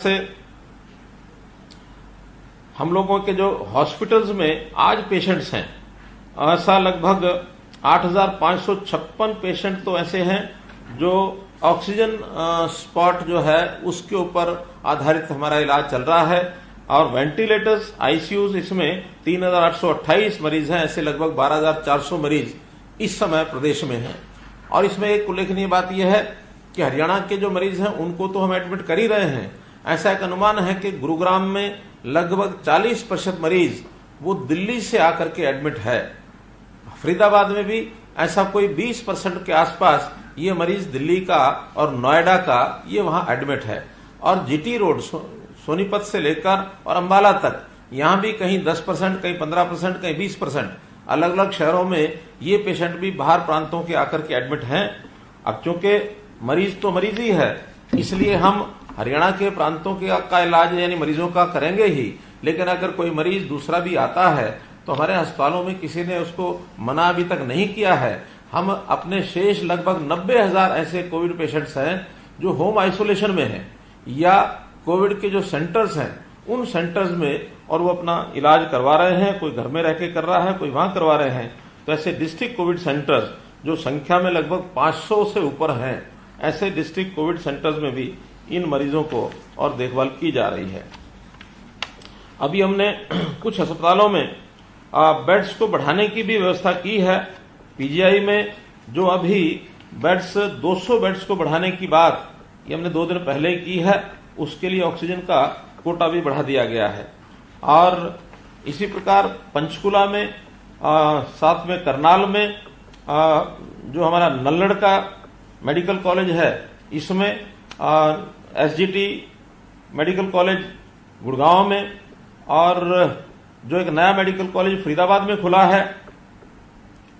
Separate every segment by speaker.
Speaker 1: से हम लोगों के जो हॉस्पिटल्स में आज पेशेंट्स हैं, ऐसा लगभग 8,556 पेशेंट तो ऐसे हैं जो ऑक्सीजन स्पॉट जो है उसके ऊपर आधारित हमारा इलाज चल रहा है। और वेंटिलेटर्स, आईसीयूज, इसमें 3,828 मरीज हैं। ऐसे लगभग 12,400 मरीज इस समय प्रदेश में हैं। और इसमें एक उल्लेखनीय बात यह है कि हरियाणा के जो मरीज हैं उनको तो हम एडमिट कर ही रहे हैं। ऐसा एक अनुमान है कि गुरुग्राम में लगभग 40% मरीज वो दिल्ली से आकर के एडमिट है। फरीदाबाद में भी ऐसा कोई 20% के आसपास ये मरीज दिल्ली का और नोएडा का ये वहां एडमिट है। और जीटी रोड, सोनीपत से लेकर और अंबाला तक, यहां भी कहीं 10%, कहीं 15%, कहीं 20%, अलग अलग शहरों में ये पेशेंट भी बाहर प्रांतों के आकर के एडमिट हैं। अब चूंकि मरीज तो मरीज ही है, इसलिए हम हरियाणा के प्रांतों का इलाज यानी मरीजों का करेंगे ही। लेकिन अगर कोई मरीज दूसरा भी आता है तो हमारे अस्पतालों में किसी ने उसको मना अभी तक नहीं किया है। हम अपने शेष लगभग 90,000 ऐसे कोविड पेशेंट्स हैं जो होम आइसोलेशन में हैं या कोविड के जो सेंटर्स हैं उन सेंटर्स में, और वो अपना इलाज करवा रहे हैं। कोई घर में रह के कर रहा है, कोई वहां करवा रहे हैं। तो ऐसे डिस्ट्रिक्ट कोविड सेंटर्स जो संख्या में लगभग 500 से ऊपर हैं, ऐसे डिस्ट्रिक्ट कोविड सेंटर्स में भी इन मरीजों को और देखभाल की जा रही है। अभी हमने कुछ अस्पतालों में बेड्स को बढ़ाने की भी व्यवस्था की है। पीजीआई में जो अभी बेड्स 200 बेड्स को बढ़ाने की बात ये हमने 2 दिन पहले की है, उसके लिए ऑक्सीजन का कोटा भी बढ़ा दिया गया है। और इसी प्रकार पंचकुला में, साथ में करनाल में, जो हमारा नल्लड़ का मेडिकल कॉलेज है, इसमें एसजीटी मेडिकल कॉलेज गुड़गांव में, और जो एक नया मेडिकल कॉलेज फरीदाबाद में खुला है,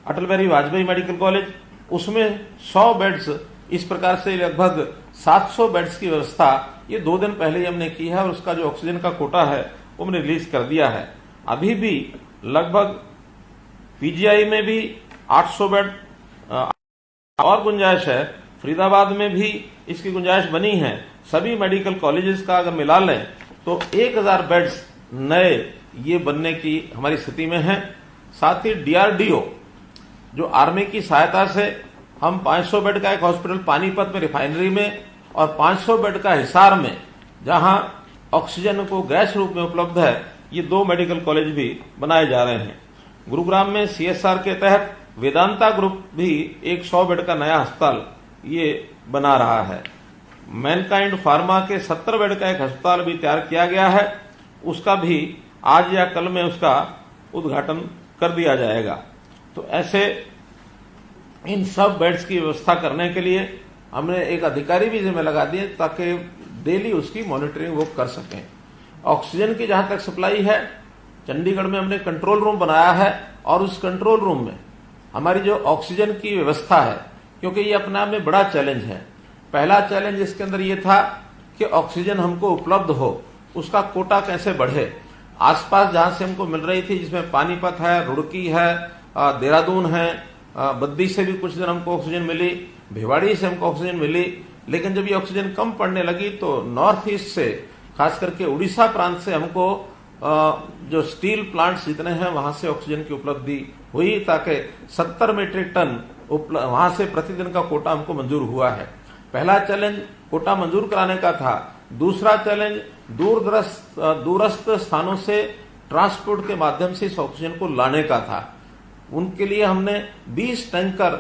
Speaker 1: अटल बिहारी वाजपेयी मेडिकल कॉलेज, उसमें 100 बेड्स, इस प्रकार से लगभग 700 बेड्स की व्यवस्था ये 2 दिन पहले ही हमने की है। और उसका जो ऑक्सीजन का कोटा है वो हमने रिलीज कर दिया है। अभी भी लगभग पीजीआई में भी 800 बेड और गुंजाइश है। फरीदाबाद में भी इसकी गुंजाइश बनी है। सभी मेडिकल कॉलेजेस का अगर मिला लें तो 1000 बेड्स नए ये बनने की हमारी स्थिति में है। साथ ही डीआरडीओ जो आर्मी की सहायता से हम 500 बेड का एक हॉस्पिटल पानीपत में रिफाइनरी में और 500 बेड का हिसार में, जहां ऑक्सीजन को गैस रूप में उपलब्ध है, ये 2 मेडिकल कॉलेज भी बनाए जा रहे हैं। गुरुग्राम में सीएसआर के तहत वेदांता ग्रुप भी एक 100 बेड का नया अस्पताल ये बना रहा है। मैनकाइंड फार्मा के 70 बेड का एक अस्पताल भी तैयार किया गया है। उसका भी आज या कल में उसका उद्घाटन कर दिया जाएगा। तो ऐसे इन सब बेड्स की व्यवस्था करने के लिए हमने एक अधिकारी भी जिम्मे लगा दिए ताकि डेली उसकी मॉनिटरिंग वो कर सकें। ऑक्सीजन की जहां तक सप्लाई है, चंडीगढ़ में हमने कंट्रोल रूम बनाया है। और उस कंट्रोल रूम में हमारी जो ऑक्सीजन की व्यवस्था है, क्योंकि ये अपने आप में बड़ा चैलेंज है। पहला चैलेंज इसके अंदर ये था कि ऑक्सीजन हमको उपलब्ध हो, उसका कोटा कैसे बढ़े। आसपास जहां से हमको मिल रही थी, जिसमें पानीपत है, रुड़की है, देहरादून है, बद्दी से भी कुछ दिन हमको ऑक्सीजन मिली, भिवाड़ी से हमको ऑक्सीजन मिली। लेकिन जब ये ऑक्सीजन कम पड़ने लगी तो नॉर्थ ईस्ट से, खास करके उड़ीसा प्रांत से हमको जो स्टील प्लांट्स जितने हैं वहां से ऑक्सीजन की उपलब्धि हुई, ताकि 70 मीट्रिक टन वहां से प्रतिदिन का कोटा हमको मंजूर हुआ है। पहला चैलेंज कोटा मंजूर कराने का था। दूसरा चैलेंज दूरस्थ स्थानों से ट्रांसपोर्ट के माध्यम से इस ऑक्सीजन को लाने का था। उनके लिए हमने 20 टैंकर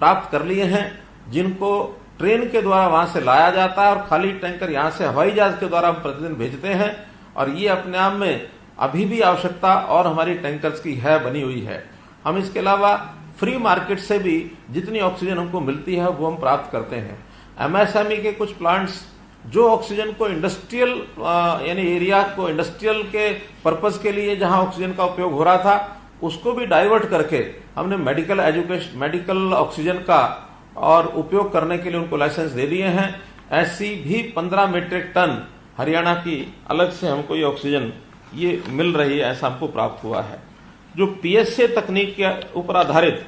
Speaker 1: प्राप्त कर लिए हैं, जिनको ट्रेन के द्वारा वहां से लाया जाता है और खाली टैंकर यहां से हवाई जहाज के द्वारा हम प्रतिदिन भेजते हैं। और ये अपने आप में अभी भी आवश्यकता और हमारी टैंकर्स की है, बनी हुई है। हम इसके अलावा फ्री मार्केट से भी जितनी ऑक्सीजन हमको मिलती है वो हम प्राप्त करते हैं। एमएसएमई के कुछ प्लांट्स जो ऑक्सीजन को इंडस्ट्रियल यानी एरिया को इंडस्ट्रियल के पर्पज के लिए जहां ऑक्सीजन का उपयोग हो रहा था, उसको भी डाइवर्ट करके हमने मेडिकल ऑक्सीजन का और उपयोग करने के लिए उनको लाइसेंस दे दिए हैं। ऐसी भी 15 मीट्रिक टन हरियाणा की अलग से हमको ये ऑक्सीजन ये मिल रही है, ऐसा हमको प्राप्त हुआ है। जो पीएसए तकनीक के ऊपर आधारित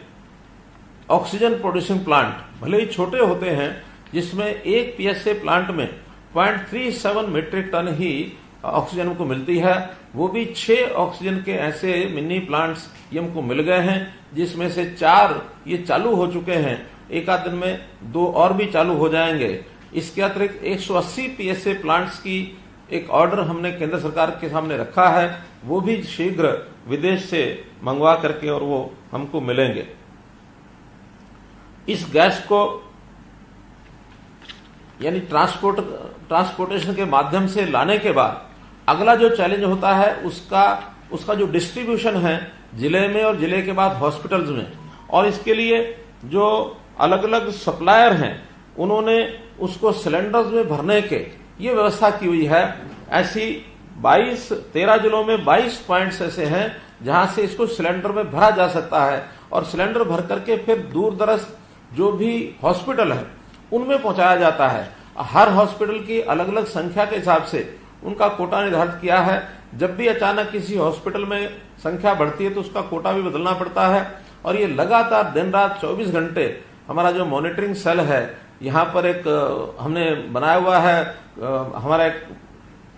Speaker 1: ऑक्सीजन प्रोड्यूसिंग प्लांट भले ही छोटे होते हैं, जिसमें एक पीएसए प्लांट में 0.37 मीट्रिक टन ही ऑक्सीजन हमको मिलती है। वो भी 6 ऑक्सीजन के ऐसे मिनी प्लांट्स ये हमको मिल गए हैं, जिसमें से 4 ये चालू हो चुके हैं। एक आध दिन में 2 और भी चालू हो जाएंगे। इसके अतिरिक्त 180 पीएसए प्लांट्स की एक ऑर्डर हमने केंद्र सरकार के सामने रखा है, वो भी शीघ्र विदेश से मंगवा करके और वो हमको मिलेंगे। इस गैस को यानी ट्रांसपोर्टेशन के माध्यम से लाने के बाद अगला जो चैलेंज होता है उसका जो डिस्ट्रीब्यूशन है जिले में और जिले के बाद हॉस्पिटल्स में, और इसके लिए जो अलग अलग सप्लायर हैं उन्होंने उसको सिलेंडर्स में भरने के ये व्यवस्था की हुई है। ऐसी 13 जिलों में 22 पॉइंट्स ऐसे हैं जहां से इसको सिलेंडर में भरा जा सकता है, और सिलेंडर भर करके फिर दूर दराज जो भी हॉस्पिटल है उनमें पहुंचाया जाता है। हर हॉस्पिटल की अलग अलग संख्या के हिसाब से उनका कोटा निर्धारित किया है। जब भी अचानक किसी हॉस्पिटल में संख्या बढ़ती है तो उसका कोटा भी बदलना पड़ता है, और ये लगातार दिन रात 24 घंटे हमारा जो मॉनिटरिंग सेल है, यहाँ पर एक हमने बनाया हुआ है, हमारा एक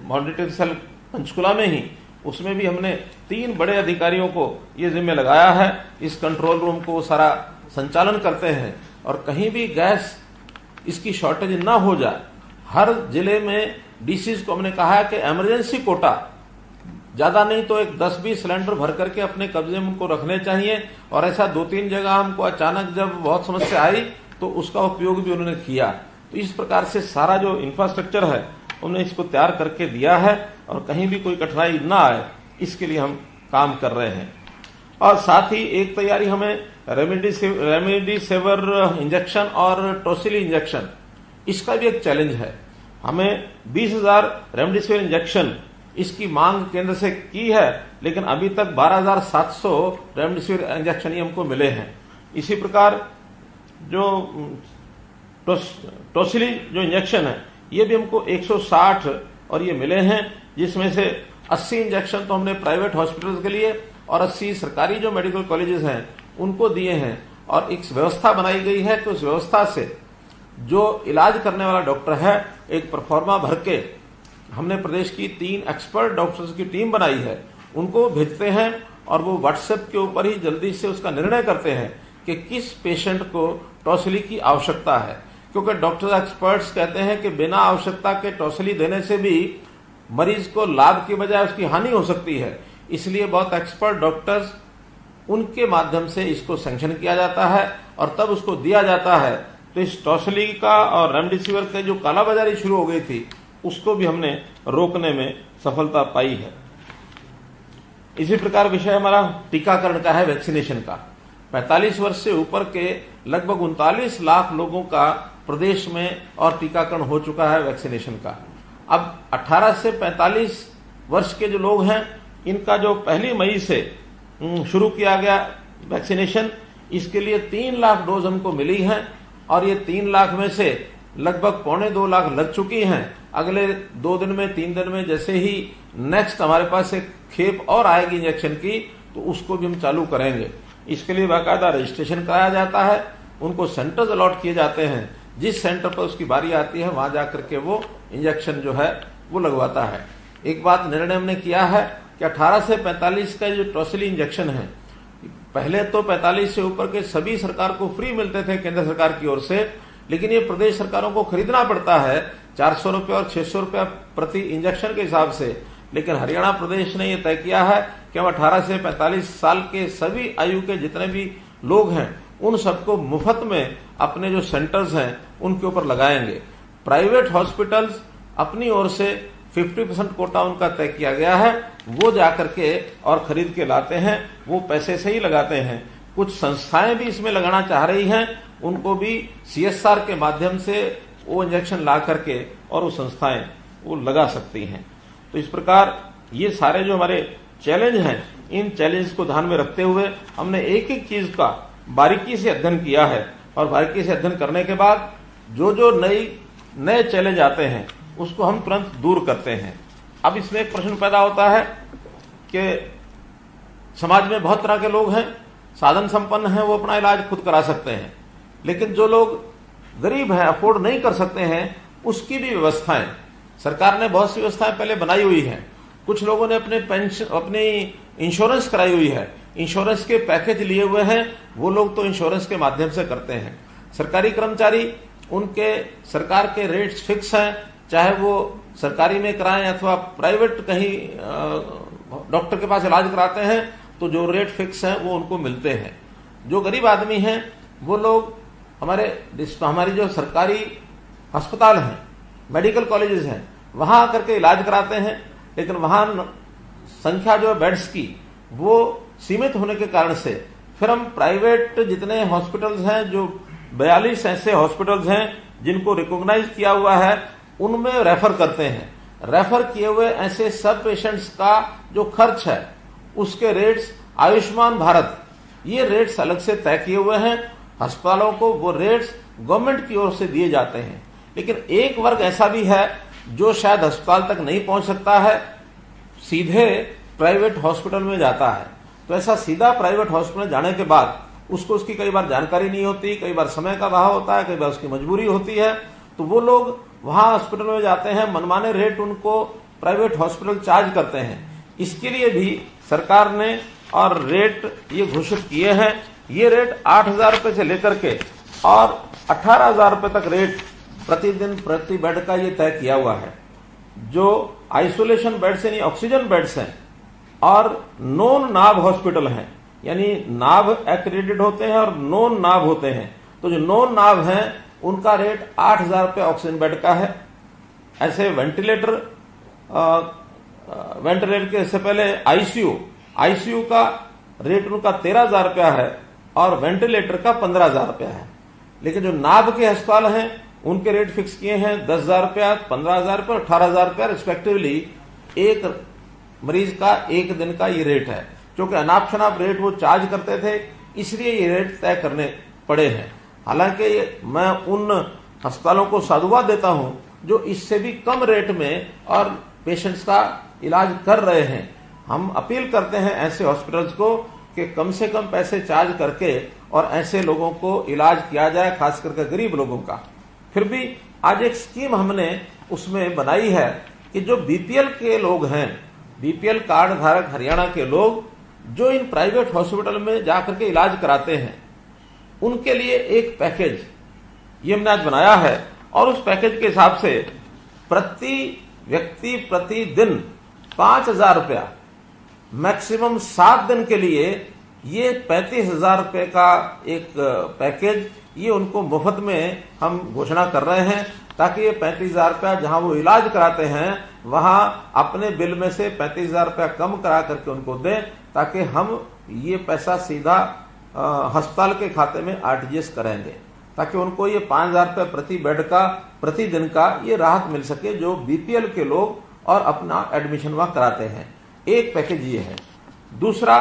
Speaker 1: मॉनिटरिंग सेल पंचकुला में ही, उसमें भी हमने 3 बड़े अधिकारियों को ये जिम्मे लगाया है। इस कंट्रोल रूम को सारा संचालन करते हैं, और कहीं भी गैस इसकी शॉर्टेज ना हो जाए। हर जिले में डीसीज को हमने कहा है कि इमरजेंसी कोटा ज्यादा नहीं तो एक 10-20 सिलेंडर भर करके अपने कब्जे में उनको रखने चाहिए, और ऐसा 2-3 जगह हमको अचानक जब बहुत समस्या आई तो उसका उपयोग भी उन्होंने किया। तो इस प्रकार से सारा जो इंफ्रास्ट्रक्चर है उन्होंने इसको तैयार करके दिया है, और कहीं भी कोई कठिनाई ना आए इसके लिए हम काम कर रहे हैं। और साथ ही एक तैयारी हमें रेमडेसिविर इंजेक्शन और टोसिली इंजेक्शन, इसका भी एक चैलेंज है। हमें 20,000 रेमडेसिविर इंजेक्शन इसकी मांग केंद्र से की है, लेकिन अभी तक 12,700 रेमडेसिविर इंजेक्शन ही हमको मिले हैं। इसी प्रकार जो टोसिली जो इंजेक्शन है ये भी हमको 160 और ये मिले हैं, जिसमें से 80 इंजेक्शन तो हमने प्राइवेट हॉस्पिटल्स के लिए और 80 सरकारी जो मेडिकल कॉलेजेस हैं उनको दिए हैं। और एक व्यवस्था बनाई गई है कि उस व्यवस्था से जो इलाज करने वाला डॉक्टर है एक परफॉर्मा भर के हमने प्रदेश की 3 एक्सपर्ट डॉक्टर्स की टीम बनाई है, उनको भेजते हैं, और वो व्हाट्सएप के ऊपर ही जल्दी से उसका निर्णय करते हैं कि किस पेशेंट को टोसिली की आवश्यकता है। क्योंकि डॉक्टर एक्सपर्ट्स कहते हैं कि बिना आवश्यकता के टोसिली देने से भी मरीज को लाभ की बजाय उसकी हानि हो सकती है। इसलिए बहुत एक्सपर्ट डॉक्टर्स उनके माध्यम से इसको सैंक्शन किया जाता है और तब उसको दिया जाता है। तो इस टोसिली का और रेमडेसिविर के जो कालाबाजारी शुरू हो गई थी उसको भी हमने रोकने में सफलता पाई है। इसी प्रकार विषय हमारा टीकाकरण का है, वैक्सीनेशन का। 45 वर्ष से ऊपर के लगभग 39 लाख लोगों का प्रदेश में और टीकाकरण हो चुका है वैक्सीनेशन का। अब 18 से 45 वर्ष के जो लोग हैं इनका जो 1 मई से शुरू किया गया वैक्सीनेशन, इसके लिए 3 लाख डोज हमको मिली हैं, और ये 3 लाख में से लगभग 1.25 लाख लग चुकी हैं। अगले 2 दिन में 3 दिन में जैसे ही नेक्स्ट हमारे पास एक खेप और आएगी इंजेक्शन की तो उसको भी हम चालू करेंगे। इसके लिए बाकायदा रजिस्ट्रेशन कराया जाता है, उनको सेंटर्स अलॉट किए जाते हैं, जिस सेंटर पर उसकी बारी आती है वहां जाकर के वो इंजेक्शन जो है वो लगवाता है। एक बात निर्णय हमने किया है कि 18 से 45 का जो टोसिली इंजेक्शन है, पहले तो 45 से ऊपर के सभी सरकार को फ्री मिलते थे केंद्र सरकार की ओर से, लेकिन ये प्रदेश सरकारों को खरीदना पड़ता है 400 रुपये और 600 रुपये प्रति इंजेक्शन के हिसाब से। लेकिन हरियाणा प्रदेश ने यह तय किया है कि हम 18 से 45 साल के सभी आयु के जितने भी लोग हैं उन सबको मुफ्त में अपने जो सेंटर्स हैं उनके ऊपर लगाएंगे। प्राइवेट हॉस्पिटल्स अपनी ओर से 50% कोटा उनका तय किया गया है, वो जाकर के और खरीद के लाते हैं, वो पैसे से ही लगाते हैं। कुछ संस्थाएं भी इसमें लगाना चाह रही हैं, उनको भी CSR के माध्यम से वो इंजेक्शन ला करके और वो संस्थाएं वो लगा सकती हैं। तो इस प्रकार ये सारे जो हमारे चैलेंज हैं, इन चैलेंज को ध्यान में रखते हुए हमने एक एक चीज का बारीकी से अध्ययन किया है, और बारीकी से अध्ययन करने के बाद जो जो नए चैलेंज आते हैं उसको हम तुरंत दूर करते हैं। अब इसमें एक प्रश्न पैदा होता है कि समाज में बहुत तरह के लोग हैं, साधन संपन्न हैं, वो अपना इलाज खुद करा सकते हैं, लेकिन जो लोग गरीब हैं, अफोर्ड नहीं कर सकते हैं, उसकी भी व्यवस्थाएं सरकार ने बहुत सी व्यवस्थाएं पहले बनाई हुई है। कुछ लोगों ने अपने पेंशन, अपनी इंश्योरेंस कराई हुई है, इंश्योरेंस के पैकेज लिए हुए हैं, वो लोग तो इंश्योरेंस के माध्यम से करते हैं। सरकारी कर्मचारी, उनके सरकार के रेट्स फिक्स हैं, चाहे वो सरकारी में कराएं अथवा प्राइवेट कहीं डॉक्टर के पास इलाज कराते हैं तो जो रेट फिक्स है वो उनको मिलते हैं। जो गरीब आदमी हैं वो लोग हमारी जो सरकारी अस्पताल हैं, मेडिकल कॉलेजेस हैं, वहां आकर के इलाज कराते हैं, लेकिन वहां संख्या जो है बेड्स की वो सीमित होने के कारण से फिर हम प्राइवेट जितने हॉस्पिटल्स हैं, जो 42 ऐसे हॉस्पिटल्स हैं जिनको रिकॉग्नाइज किया हुआ है, उनमें रेफर करते हैं। रेफर किए हुए ऐसे सब पेशेंट्स का जो खर्च है उसके रेट्स आयुष्मान भारत, ये रेट्स अलग से तय किए हुए हैं। अस्पतालों को वो रेट्स गवर्नमेंट की ओर से दिए जाते हैं। लेकिन एक वर्ग ऐसा भी है जो शायद अस्पताल तक नहीं पहुंच सकता है, सीधे प्राइवेट हॉस्पिटल में जाता है। तो ऐसा सीधा प्राइवेट हॉस्पिटल जाने के बाद उसको उसकी कई बार जानकारी नहीं होती, कई बार समय का अभाव होता है, कई बार उसकी मजबूरी होती है, तो वो लोग वहां हॉस्पिटल में जाते हैं, मनमाने रेट उनको प्राइवेट हॉस्पिटल चार्ज करते हैं। इसके लिए भी सरकार ने और रेट ये घोषित किए हैं। ये रेट 8,000 रुपए से लेकर के और 18,000 रुपए तक रेट प्रतिदिन प्रति बेड का ये तय किया हुआ है। जो आइसोलेशन बेड्स यानी ऑक्सीजन बेड्स हैं और नॉन नाभ हॉस्पिटल हैं, यानी नाभ एक्रेडिटेड होते हैं और नॉन नाभ होते हैं, तो जो नॉन नाभ हैं उनका रेट 8,000 रुपये ऑक्सीजन बेड का है। ऐसे वेंटिलेटर के इससे पहले आईसीयू का रेट उनका 13,000 रुपया है और वेंटिलेटर का 15,000 रुपया है। लेकिन जो नाभ के अस्पताल हैं उनके रेट फिक्स किए हैं 10,000 रुपया, 15,000 रुपया, 18,000 रुपया रिस्पेक्टिवली। एक मरीज का एक दिन का ये रेट है। क्योंकि अनाप शनाप रेट वो चार्ज करते थे, इसलिए ये रेट तय करने पड़े हैं। हालांकि मैं उन अस्पतालों को साधुवाद देता हूं जो इससे भी कम रेट में और पेशेंट्स का इलाज कर रहे हैं। हम अपील करते हैं ऐसे हॉस्पिटल्स को कि कम से कम पैसे चार्ज करके और ऐसे लोगों को इलाज किया जाए, खास करके गरीब लोगों का। फिर भी आज एक स्कीम हमने उसमें बनाई है कि जो बीपीएल के लोग हैं, बीपीएल कार्ड धारक हरियाणा के लोग जो इन प्राइवेट हॉस्पिटल में जाकर के इलाज कराते हैं, उनके लिए एक पैकेज ये हमने आज बनाया है। और उस पैकेज के हिसाब से प्रति व्यक्ति प्रतिदिन 5,000 रुपया, मैक्सिमम 7 दिन के लिए ये 35,000 रुपये का एक पैकेज ये उनको मुफ्त में हम घोषणा कर रहे हैं, ताकि ये 35,000 रुपया जहां वो इलाज कराते हैं वहां अपने बिल में से 35,000 रुपया कम करा करके उनको दें, ताकि हम ये पैसा सीधा अस्पताल के खाते में आरटीजीएस करेंगे, ताकि उनको ये 5,000 रुपये प्रति बेड का प्रतिदिन का ये राहत मिल सके जो बीपीएल के लोग और अपना एडमिशन वहां कराते हैं। एक पैकेज ये है। दूसरा,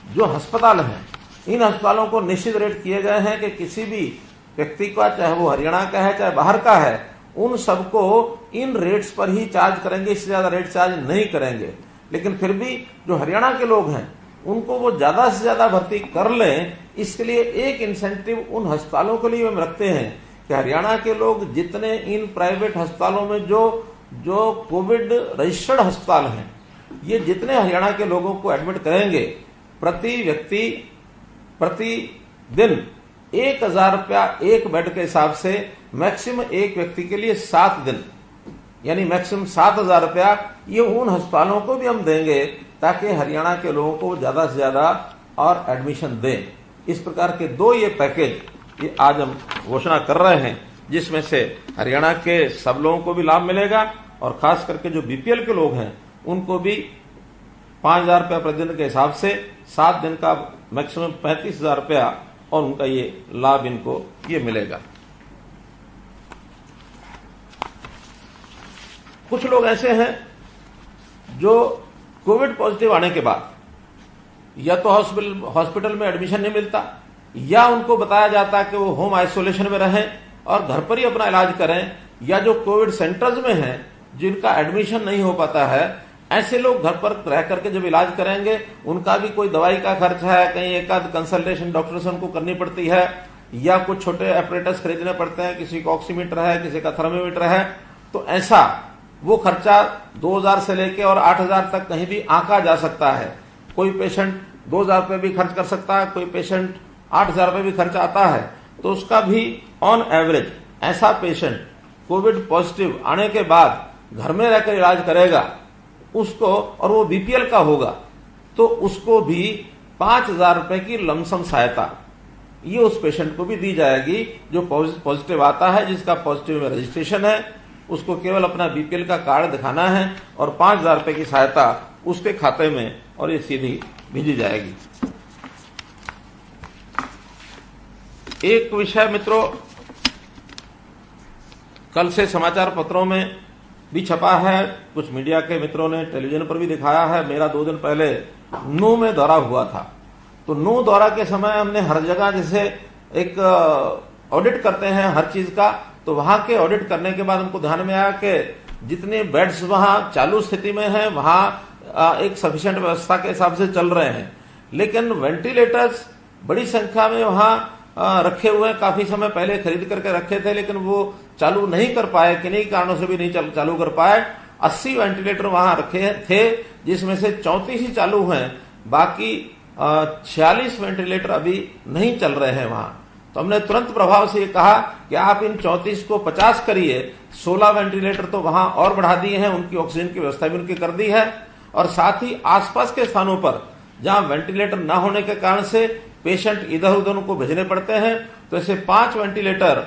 Speaker 1: जो अस्पताल हैं, इन अस्पतालों को निश्चित रेट किए गए हैं कि किसी भी व्यक्ति का, चाहे वो हरियाणा का है चाहे बाहर का है, उन सबको इन रेट्स पर ही चार्ज करेंगे, इससे ज्यादा रेट चार्ज नहीं करेंगे। लेकिन फिर भी जो हरियाणा के लोग हैं उनको वो ज्यादा से ज्यादा भर्ती कर लें, इसके लिए एक इंसेंटिव उन अस्पतालों के लिए हम रखते हैं कि हरियाणा के लोग जितने इन प्राइवेट अस्पतालों में जो कोविड रजिस्टर्ड अस्पताल हैं, ये जितने हरियाणा के लोगों को एडमिट करेंगे, प्रति व्यक्ति प्रतिदिन 1,000 रुपया एक बेड के हिसाब से मैक्सिमम एक व्यक्ति के लिए 7 दिन, यानी मैक्सिमम 7,000 रुपया ये उन अस्पतालों को भी हम देंगे, ताकि हरियाणा के लोगों को ज्यादा से ज्यादा और एडमिशन दें। इस प्रकार के 2 ये पैकेज ये आज हम घोषणा कर रहे हैं, जिसमें से हरियाणा के सब लोगों को भी लाभ मिलेगा और खास करके जो बीपीएल के लोग हैं उनको भी 5,000 रुपया प्रतिदिन के हिसाब से 7 दिन का मैक्सिमम 35,000 रुपया और उनका ये लाभ इनको ये मिलेगा। कुछ लोग ऐसे हैं जो कोविड पॉजिटिव आने के बाद या तो हॉस्पिटल में एडमिशन नहीं मिलता, या उनको बताया जाता है कि वो होम आइसोलेशन में रहें और घर पर ही अपना इलाज करें, या जो कोविड सेंटर्स में हैं जिनका एडमिशन नहीं हो पाता है, ऐसे लोग घर पर रह करके जब इलाज करेंगे, उनका भी कोई दवाई का खर्च है, कहीं एक आध कंसल्टेशन डॉक्टर से उनको करनी पड़ती है, या कुछ छोटे ऑपरेटर्स खरीदने पड़ते हैं, किसी का ऑक्सीमीटर है, किसी का थर्मोमीटर है, तो ऐसा वो खर्चा 2000 से लेके और 8000 तक कहीं भी आंका जा सकता है। कोई पेशेंट 2000 रुपये भी खर्च कर सकता है, कोई पेशेंट 8000 रुपये भी खर्च आता है। तो उसका भी ऑन एवरेज ऐसा पेशेंट कोविड पॉजिटिव आने के बाद घर में रहकर इलाज करेगा उसको, और वो बीपीएल का होगा, तो उसको भी 5000 रुपए की लमसम सहायता ये उस पेशेंट को भी दी जाएगी जो पॉजिटिव आता है, जिसका पॉजिटिव में रजिस्ट्रेशन है। उसको केवल अपना बीपीएल का कार्ड दिखाना है और 5000 रुपए की सहायता उसके खाते में और ये सीधी भेजी जाएगी। एक विषय मित्रों कल से समाचार पत्रों में भी छपा है, कुछ मीडिया के मित्रों ने टेलीविजन पर भी दिखाया है। मेरा 2 दिन पहले नू में दौरा हुआ था, तो नू दौरा के समय हमने हर जगह जैसे एक ऑडिट करते हैं हर चीज का, तो वहां के ऑडिट करने के बाद हमको ध्यान में आया कि जितने बेड्स वहां चालू स्थिति में हैं वहां एक सफिशिएंट व्यवस्था के हिसाब से चल रहे हैं, लेकिन वेंटिलेटर्स बड़ी संख्या में वहां रखे हुए हैं। काफी समय पहले खरीद करके रखे थे, लेकिन वो चालू नहीं कर पाए, किन्हीं कारणों से भी नहीं चालू कर पाए। 80 वेंटिलेटर वहां रखे थे, जिसमें से 34 ही चालू हैं, बाकी 46 वेंटिलेटर अभी नहीं चल रहे हैं वहां। तो हमने तुरंत प्रभाव से ये कहा कि आप इन 34 को 50 करिए। 16 वेंटिलेटर तो वहां और बढ़ा दिए हैं, उनकी ऑक्सीजन की व्यवस्था भी उनकी कर दी है, और साथ ही आसपास के स्थानों पर जहां वेंटिलेटर न होने के कारण से पेशेंट इधर उधर उनको भेजने पड़ते हैं, तो ऐसे 5 वेंटिलेटर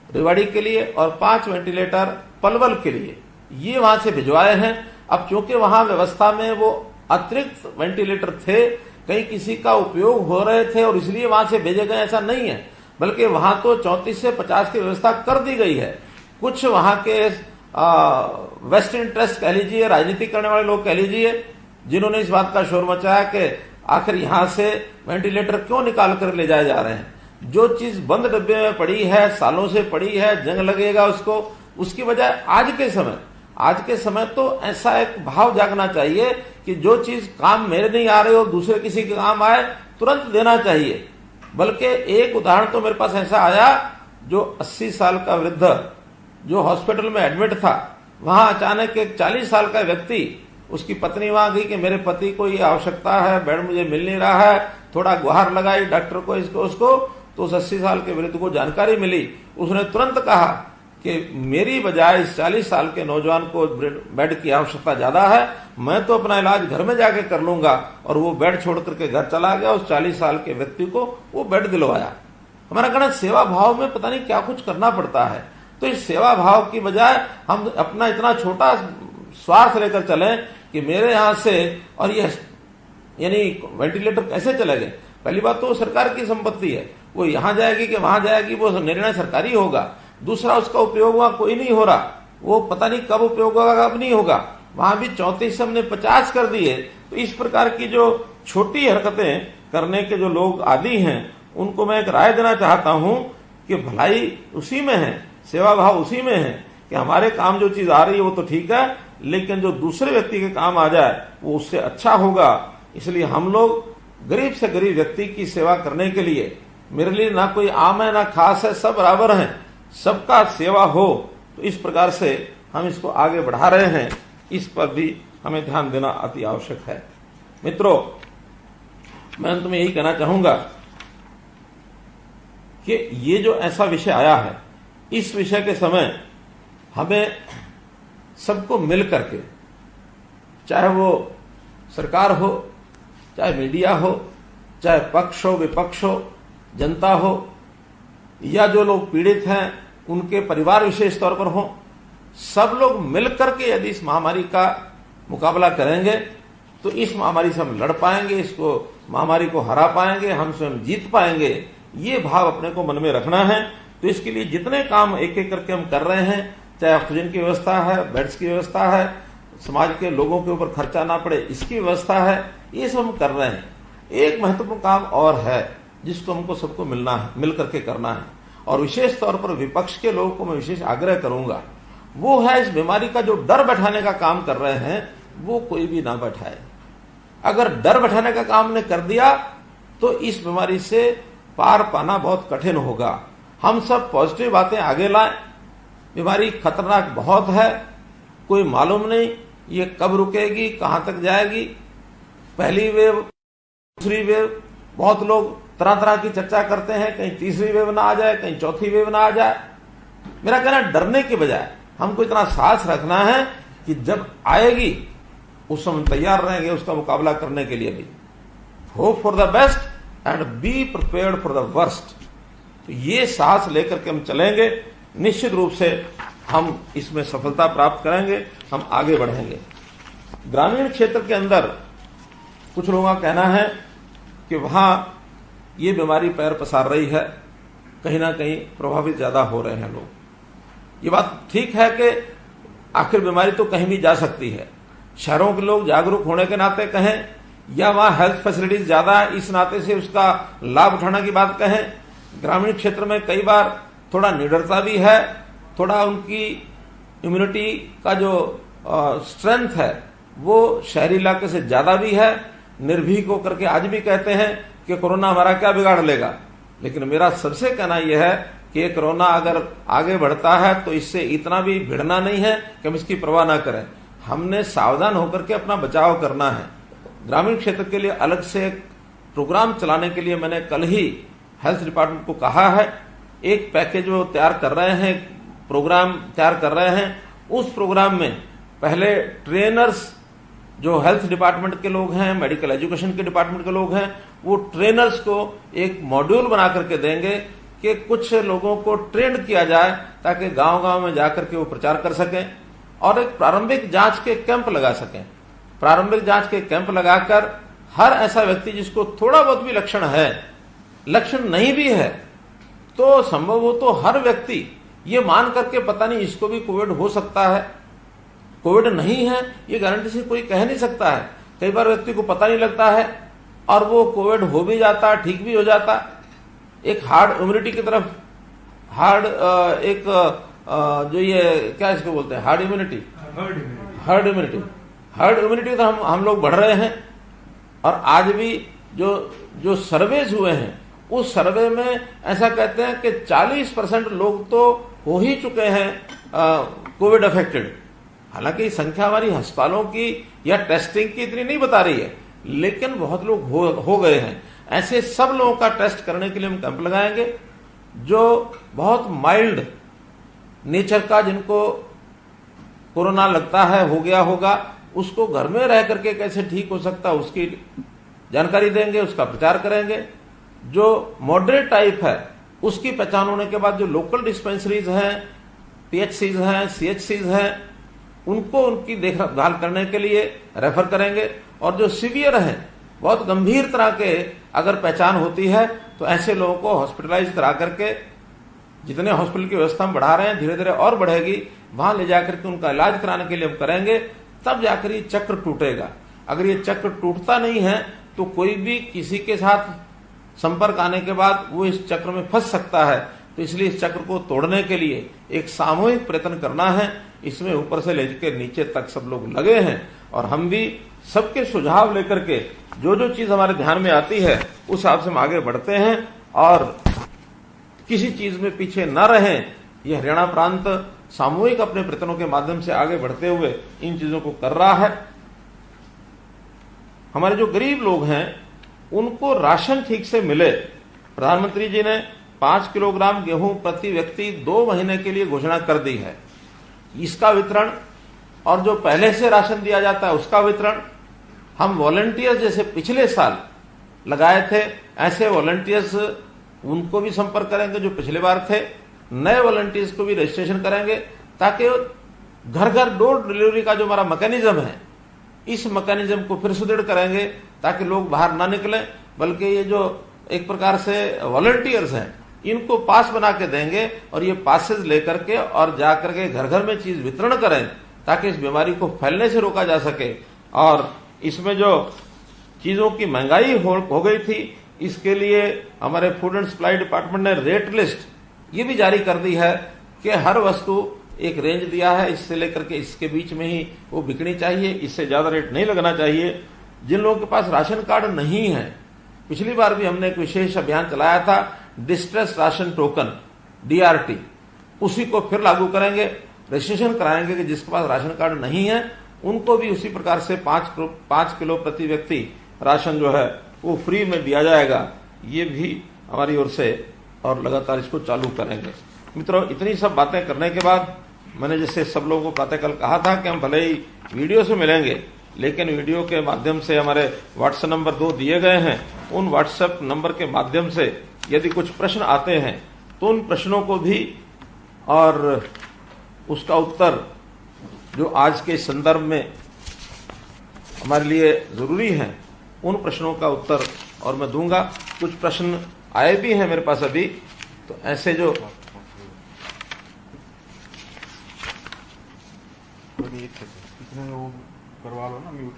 Speaker 1: रेवाड़ी के लिए और 5 वेंटिलेटर पलवल के लिए ये वहां से भिजवाए हैं। अब क्योंकि वहां व्यवस्था में वो अतिरिक्त वेंटिलेटर थे, कहीं किसी का उपयोग हो रहे थे और इसलिए वहां से भेजे गए, ऐसा नहीं है, बल्कि वहां तो 34 से 50 की व्यवस्था कर दी गई है। कुछ वहां के वेस्ट इंटरेस्ट कह लीजिए, राजनीति करने वाले लोग कह लीजिए, जिन्होंने इस बात का शोर मचाया कि आखिर यहां से वेंटिलेटर क्यों निकाल कर ले जाए जा रहे हैं। जो चीज बंद डब्बे में पड़ी है, सालों से पड़ी है, जंग लगेगा उसको, उसकी बजाय आज के समय तो ऐसा एक भाव जागना चाहिए कि जो चीज काम मेरे नहीं आ रही हो दूसरे किसी के काम आए, तुरंत देना चाहिए। बल्कि एक उदाहरण तो मेरे पास ऐसा आया, जो 80 साल का वृद्ध जो हॉस्पिटल में एडमिट था, वहां अचानक एक 40 साल का व्यक्ति, उसकी पत्नी वहां गई कि मेरे पति को ये आवश्यकता है, बेड मुझे मिल नहीं रहा है, थोड़ा गुहार लगाई डॉक्टर को, इसको उसको, तो उस 80 साल के वृद्ध को जानकारी मिली। उसने तुरंत कहा कि मेरी बजाय इस 40 साल के नौजवान को बेड की आवश्यकता ज्यादा है, मैं तो अपना इलाज घर में जाके कर लूंगा, और वो बेड छोड़ करके घर चला गया। उस 40 साल के व्यक्ति को वो बेड दिलवाया। हमारा कहना सेवा भाव में पता नहीं क्या कुछ करना पड़ता है। तो इस सेवा भाव की बजाय हम अपना इतना छोटा स्वार्थ लेकर चलें कि मेरे यहां से, और ये यानी वेंटिलेटर कैसे चले गए। पहली बात तो सरकार की संपत्ति है, वो यहां जाएगी कि वहां जाएगी, वो निर्णय सरकारी होगा। दूसरा, उसका उपयोग वहां कोई नहीं हो रहा, वो पता नहीं कब उपयोग होगा कब नहीं होगा। वहां भी 34 से हमने 50 कर दिए। तो इस प्रकार की जो छोटी हरकतें करने के जो लोग आदी हैं, उनको मैं एक राय देना चाहता हूं कि भलाई उसी में है, सेवा भाव उसी में है कि हमारे काम जो चीज आ रही है वो तो ठीक है, लेकिन जो दूसरे व्यक्ति के काम आ जाए वो उससे अच्छा होगा। इसलिए हम लोग गरीब से गरीब व्यक्ति की सेवा करने के लिए, मेरे लिए ना कोई आम है ना खास है, सब बराबर हैं, सबका सेवा हो। तो इस प्रकार से हम इसको आगे बढ़ा रहे हैं, इस पर भी हमें ध्यान देना अति आवश्यक है। मित्रों, मैं अंत में यही कहना चाहूंगा कि ये जो ऐसा विषय आया है, इस विषय के समय हमें सबको मिल करके, चाहे वो सरकार हो, चाहे मीडिया हो, चाहे पक्ष हो विपक्ष हो, जनता हो, या जो लोग पीड़ित हैं उनके परिवार विशेष तौर पर हो, सब लोग मिलकर के यदि इस महामारी का मुकाबला करेंगे तो इस महामारी से हम लड़ पाएंगे, इसको महामारी को हरा पाएंगे, हम स्वयं जीत पाएंगे। ये भाव अपने को मन में रखना है। तो इसके लिए जितने काम एक एक करके हम कर रहे हैं, चाहे ऑक्सीजन की व्यवस्था है, बेड्स की व्यवस्था है, समाज के लोगों के ऊपर खर्चा ना पड़े इसकी व्यवस्था है, ये सब हम कर रहे हैं। एक महत्वपूर्ण काम और है जिसको हमको सबको मिल करके करना है, और विशेष तौर पर विपक्ष के लोगों को मैं विशेष आग्रह करूंगा, वो है इस बीमारी का जो डर बैठाने का काम कर रहे हैं वो कोई भी ना बैठाए। अगर डर बैठाने का काम ने कर दिया तो इस बीमारी से पार पाना बहुत कठिन होगा। हम सब पॉजिटिव बातें आगे लाएं। बीमारी खतरनाक बहुत है, कोई मालूम नहीं ये कब रुकेगी, कहां तक जाएगी। पहली वेव, दूसरी वेव, बहुत लोग तरह तरह की चर्चा करते हैं, कहीं तीसरी वेव ना आ जाए, कहीं चौथी वेव ना आ जाए। मेरा कहना डरने के बजाय हमको इतना साहस रखना है कि जब आएगी उस समय तैयार रहेंगे उसका मुकाबला करने के लिए भी। Hope for the best and be prepared for the worst. तो ये साहस लेकर के हम चलेंगे, निश्चित रूप से हम इसमें सफलता प्राप्त करेंगे, हम आगे बढ़ेंगे। ग्रामीण क्षेत्र के अंदर कुछ लोगों का कहना है कि वहां ये बीमारी पैर पसार रही है, कहीं ना कहीं प्रभावित ज्यादा हो रहे हैं लोग। ये बात ठीक है कि आखिर बीमारी तो कहीं भी जा सकती है। शहरों के लोग जागरूक होने के नाते कहें या वहां हेल्थ फैसिलिटीज ज्यादा है इस नाते से उसका लाभ उठाने की बात कहें। ग्रामीण क्षेत्र में कई बार थोड़ा निडरता भी है, थोड़ा उनकी इम्यूनिटी का जो स्ट्रेंथ है वो शहरी इलाके से ज्यादा भी है। निर्भीक होकर के आज भी कहते हैं कि कोरोना हमारा क्या बिगाड़ लेगा, लेकिन मेरा सबसे कहना यह है कि कोरोना अगर आगे बढ़ता है तो इससे इतना भी भिड़ना नहीं है कि हम इसकी परवाह ना करें। हमने सावधान होकर के अपना बचाव करना है। ग्रामीण क्षेत्र के लिए अलग से एक प्रोग्राम चलाने के लिए मैंने कल ही हेल्थ डिपार्टमेंट को कहा है। एक पैकेज वो तैयार कर रहे हैं, प्रोग्राम तैयार कर रहे हैं। उस प्रोग्राम में पहले ट्रेनर्स जो हेल्थ डिपार्टमेंट के लोग हैं, मेडिकल एजुकेशन के डिपार्टमेंट के लोग हैं, वो ट्रेनर्स को एक मॉड्यूल बना करके देंगे कि कुछ लोगों को ट्रेन किया जाए ताकि गांव-गांव में जाकर के वो प्रचार कर सकें और एक प्रारंभिक जांच के कैंप लगा सकें। प्रारंभिक जांच के कैंप लगाकर हर ऐसा व्यक्ति जिसको थोड़ा बहुत भी लक्षण है, लक्षण नहीं भी है, तो संभव हो तो हर व्यक्ति ये मान करके पता नहीं इसको भी कोविड हो सकता है, कोविड नहीं है ये गारंटी से कोई कह नहीं सकता है। कई बार व्यक्ति को पता नहीं लगता है और वो कोविड हो भी जाता, ठीक भी हो जाता। एक हार्ड इम्यूनिटी की तरफ जो ये क्या इसको बोलते हैं, हर्ड इम्यूनिटी तो हम लोग बढ़ रहे हैं। और आज भी जो सर्वेज हुए हैं उस सर्वे में ऐसा कहते हैं कि 40% लोग तो हो ही चुके हैं कोविड अफेक्टेड। हालांकि संख्या हमारी अस्पतालों की या टेस्टिंग की इतनी नहीं बता रही है, लेकिन बहुत लोग हो गए हैं। ऐसे सब लोगों का टेस्ट करने के लिए हम कैंप लगाएंगे। जो बहुत माइल्ड नेचर का जिनको कोरोना लगता है, हो गया होगा, उसको घर में रह करके कैसे ठीक हो सकता है उसकी जानकारी देंगे, उसका प्रचार करेंगे। जो मॉडरेट टाइप है उसकी पहचान होने के बाद जो लोकल डिस्पेंसरीज हैं, पीएचसीज हैं, सीएचसीज हैं, उनको उनकी देखभाल करने के लिए रेफर करेंगे। और जो सीवियर हैं, बहुत गंभीर तरह के अगर पहचान होती है तो ऐसे लोगों को हॉस्पिटलाइज करा करके, जितने हॉस्पिटल की व्यवस्था हम बढ़ा रहे हैं धीरे धीरे और बढ़ेगी, वहां ले जाकर के उनका इलाज कराने के लिए हम करेंगे। तब जाकर ये चक्र टूटेगा। अगर ये चक्र टूटता नहीं है तो कोई भी किसी के साथ संपर्क आने के बाद वो इस चक्र में फंस सकता है। तो इसलिए इस चक्र को तोड़ने के लिए एक सामूहिक प्रयत्न करना है। इसमें ऊपर से लेकर नीचे तक सब लोग लगे हैं और हम भी सबके सुझाव लेकर के जो चीज हमारे ध्यान में आती है उस हिसाब से हम आगे बढ़ते हैं और किसी चीज में पीछे न रहें। यह हरियाणा प्रांत सामूहिक अपने प्रयत्नों के माध्यम से आगे बढ़ते हुए इन चीजों को कर रहा है। हमारे जो गरीब लोग हैं उनको राशन ठीक से मिले। प्रधानमंत्री जी ने 5 किलोग्राम गेहूं प्रति व्यक्ति 2 महीने के लिए घोषणा कर दी है। इसका वितरण और जो पहले से राशन दिया जाता है उसका वितरण हम वॉलंटियर्स जैसे पिछले साल लगाए थे, ऐसे वॉलंटियर्स उनको भी संपर्क करेंगे जो पिछले बार थे। नए वॉलंटियर्स को भी रजिस्ट्रेशन करेंगे ताकि घर घर डोर डिलीवरी का जो हमारा मैकेनिज्म है, इस मैकेनिज्म को फिर सुदृढ़ करेंगे ताकि लोग बाहर ना निकले, बल्कि ये जो एक प्रकार से वॉलंटियर्स हैं इनको पास बना के देंगे और ये पासेज लेकर के और जाकर के घर घर में चीज वितरण करें ताकि इस बीमारी को फैलने से रोका जा सके। और इसमें जो चीजों की महंगाई हो गई थी, इसके लिए हमारे फूड एंड सप्लाई डिपार्टमेंट ने रेट लिस्ट ये भी जारी कर दी है कि हर वस्तु एक रेंज दिया है, इससे लेकर के इसके बीच में ही वो बिकनी चाहिए, इससे ज्यादा रेट नहीं लगना चाहिए। जिन लोगों के पास राशन कार्ड नहीं है, पिछली बार भी हमने एक विशेष अभियान चलाया था डिस्ट्रेस राशन टोकन DRT, उसी को फिर लागू करेंगे। रजिस्ट्रेशन कराएंगे कि जिसके पास राशन कार्ड नहीं है उनको भी उसी प्रकार से 5 किलो प्रति व्यक्ति राशन जो है वो फ्री में दिया जाएगा। ये भी हमारी ओर से और लगातार इसको चालू करेंगे। मित्रों, इतनी सब बातें करने के बाद मैंने जैसे सब लोगों को प्रातःकाल कहा था कि हम भले ही वीडियो से मिलेंगे, लेकिन वीडियो के माध्यम से हमारे व्हाट्सएप नंबर 2 दिए गए हैं, उन व्हाट्सएप नंबर के माध्यम से यदि कुछ प्रश्न आते हैं तो उन प्रश्नों को भी और उसका उत्तर जो आज के संदर्भ में हमारे लिए जरूरी है, उन प्रश्नों का उत्तर और मैं दूंगा। कुछ प्रश्न आए भी हैं मेरे पास अभी, तो ऐसे जो
Speaker 2: करवा लो ना म्यूट।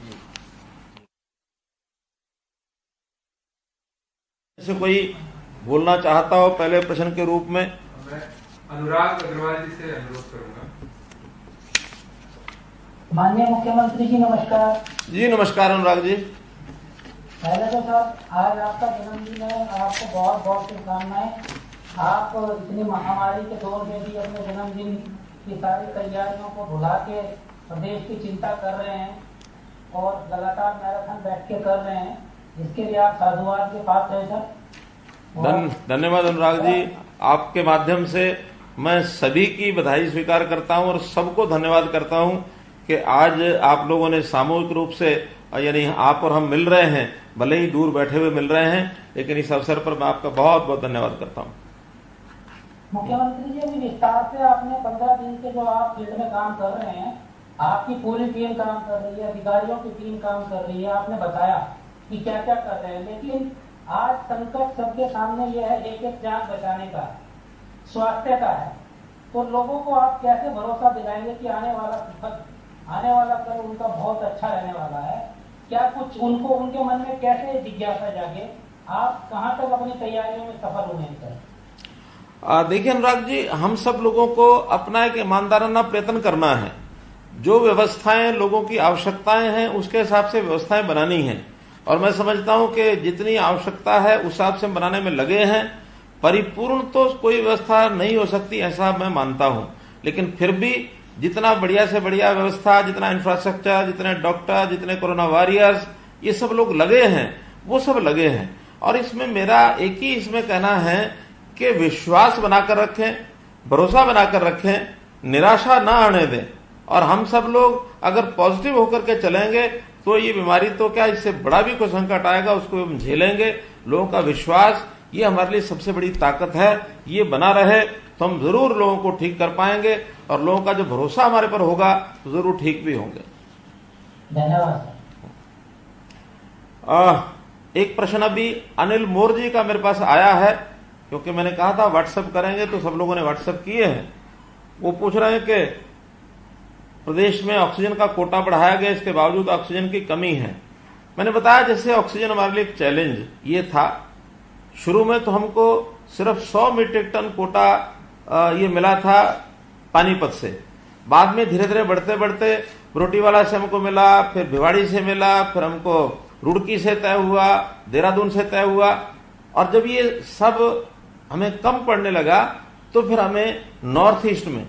Speaker 1: ऐसे कोई बोलना चाहता हो पहले प्रश्न के रूप में?
Speaker 3: मैं अनुराग अग्रवाल जी से अनुरोध करूंगा।
Speaker 4: माननीय मुख्यमंत्री जी नमस्कार।
Speaker 1: जी नमस्कार अनुराग जी।
Speaker 4: पहले तो सर आज आपका जन्मदिन है, आपको बहुत बहुत शुभकामनाएं। आप इतनी महामारी के दौर में भी अपने जन्मदिन की सारी तैयारियों को भुला के प्रदेश की चिंता कर रहे हैं और लगातार मैराथन बैठ के कर रहे हैं, जिसके लिए आप साधुवाद के पात्र हैं सर।
Speaker 1: धन्यवाद अनुराग जी। आपके माध्यम से मैं सभी की बधाई स्वीकार करता हूं और सबको धन्यवाद करता हूं कि आज आप लोगों ने सामूहिक रूप से, यानी आप और हम मिल रहे हैं, भले ही दूर बैठे हुए मिल रहे हैं, लेकिन इस अवसर पर मैं आपका बहुत बहुत धन्यवाद करता हूं।
Speaker 4: मुख्यमंत्री जी, अभी विस्तार से आपने 15 दिन से जो आप फील्ड में काम कर रहे हैं, आपकी पूरी टीम काम कर रही है, अधिकारियों की टीम काम कर रही है, आपने बताया कि क्या क्या कर रहे हैं, लेकिन आज संकट सबके सामने यह है, एक एक जान बचाने का, स्वास्थ्य का है। तो लोगों को आप कैसे भरोसा दिलाएंगे कि आने वाला कल उनका बहुत अच्छा रहने वाला है? क्या कुछ उनको उनके मन में कैसे जिज्ञासा जागे? आप कहां तक अपनी तैयारियों में सफल हुए हैं?
Speaker 1: देखिए अनुराग जी, हम सब लोगों को अपना एक ईमानदाराना प्रयत्न करना है। जो व्यवस्थाएं लोगों की आवश्यकताएं हैं उसके हिसाब से व्यवस्थाएं बनानी हैं, और मैं समझता हूं कि जितनी आवश्यकता है उस हिसाब से बनाने में लगे हैं। परिपूर्ण तो कोई व्यवस्था नहीं हो सकती ऐसा मैं मानता हूं, लेकिन फिर भी जितना बढ़िया से बढ़िया व्यवस्था, जितना इंफ्रास्ट्रक्चर, जितने डॉक्टर, जितने कोरोना वॉरियर्स, ये सब लोग लगे हैं, वो सब लगे हैं। और इसमें मेरा एक ही इसमें कहना है कि विश्वास बनाकर रखें, भरोसा बनाकर रखें, निराशा ना आने दें, और हम सब लोग अगर पॉजिटिव होकर के चलेंगे तो ये बीमारी तो क्या, इससे बड़ा भी कोई संकट आएगा उसको हम झेलेंगे। लोगों का विश्वास ये हमारे लिए सबसे बड़ी ताकत है, ये बना रहे तो हम जरूर लोगों को ठीक कर पाएंगे, और लोगों का जो भरोसा हमारे पर होगा तो जरूर ठीक भी होंगे।
Speaker 4: धन्यवाद।
Speaker 1: एक प्रश्न अभी अनिल मोर जी का मेरे पास आया है, क्योंकि मैंने कहा था व्हाट्सएप करेंगे तो सब लोगों ने व्हाट्सएप किए हैं। वो पूछ रहे हैं कि प्रदेश में ऑक्सीजन का कोटा बढ़ाया गया, इसके बावजूद ऑक्सीजन की कमी है। मैंने बताया जैसे ऑक्सीजन हमारे लिए एक चैलेंज ये था। शुरू में तो हमको सिर्फ 100 मीट्रिक टन कोटा ये मिला था पानीपत से, बाद में धीरे धीरे बढ़ते बढ़ते बरोटीवाला से हमको मिला, फिर भिवाड़ी से मिला, फिर हमको रुड़की से तय हुआ, देहरादून से तय हुआ, और जब ये सब हमें कम पड़ने लगा तो फिर हमें नॉर्थ ईस्ट में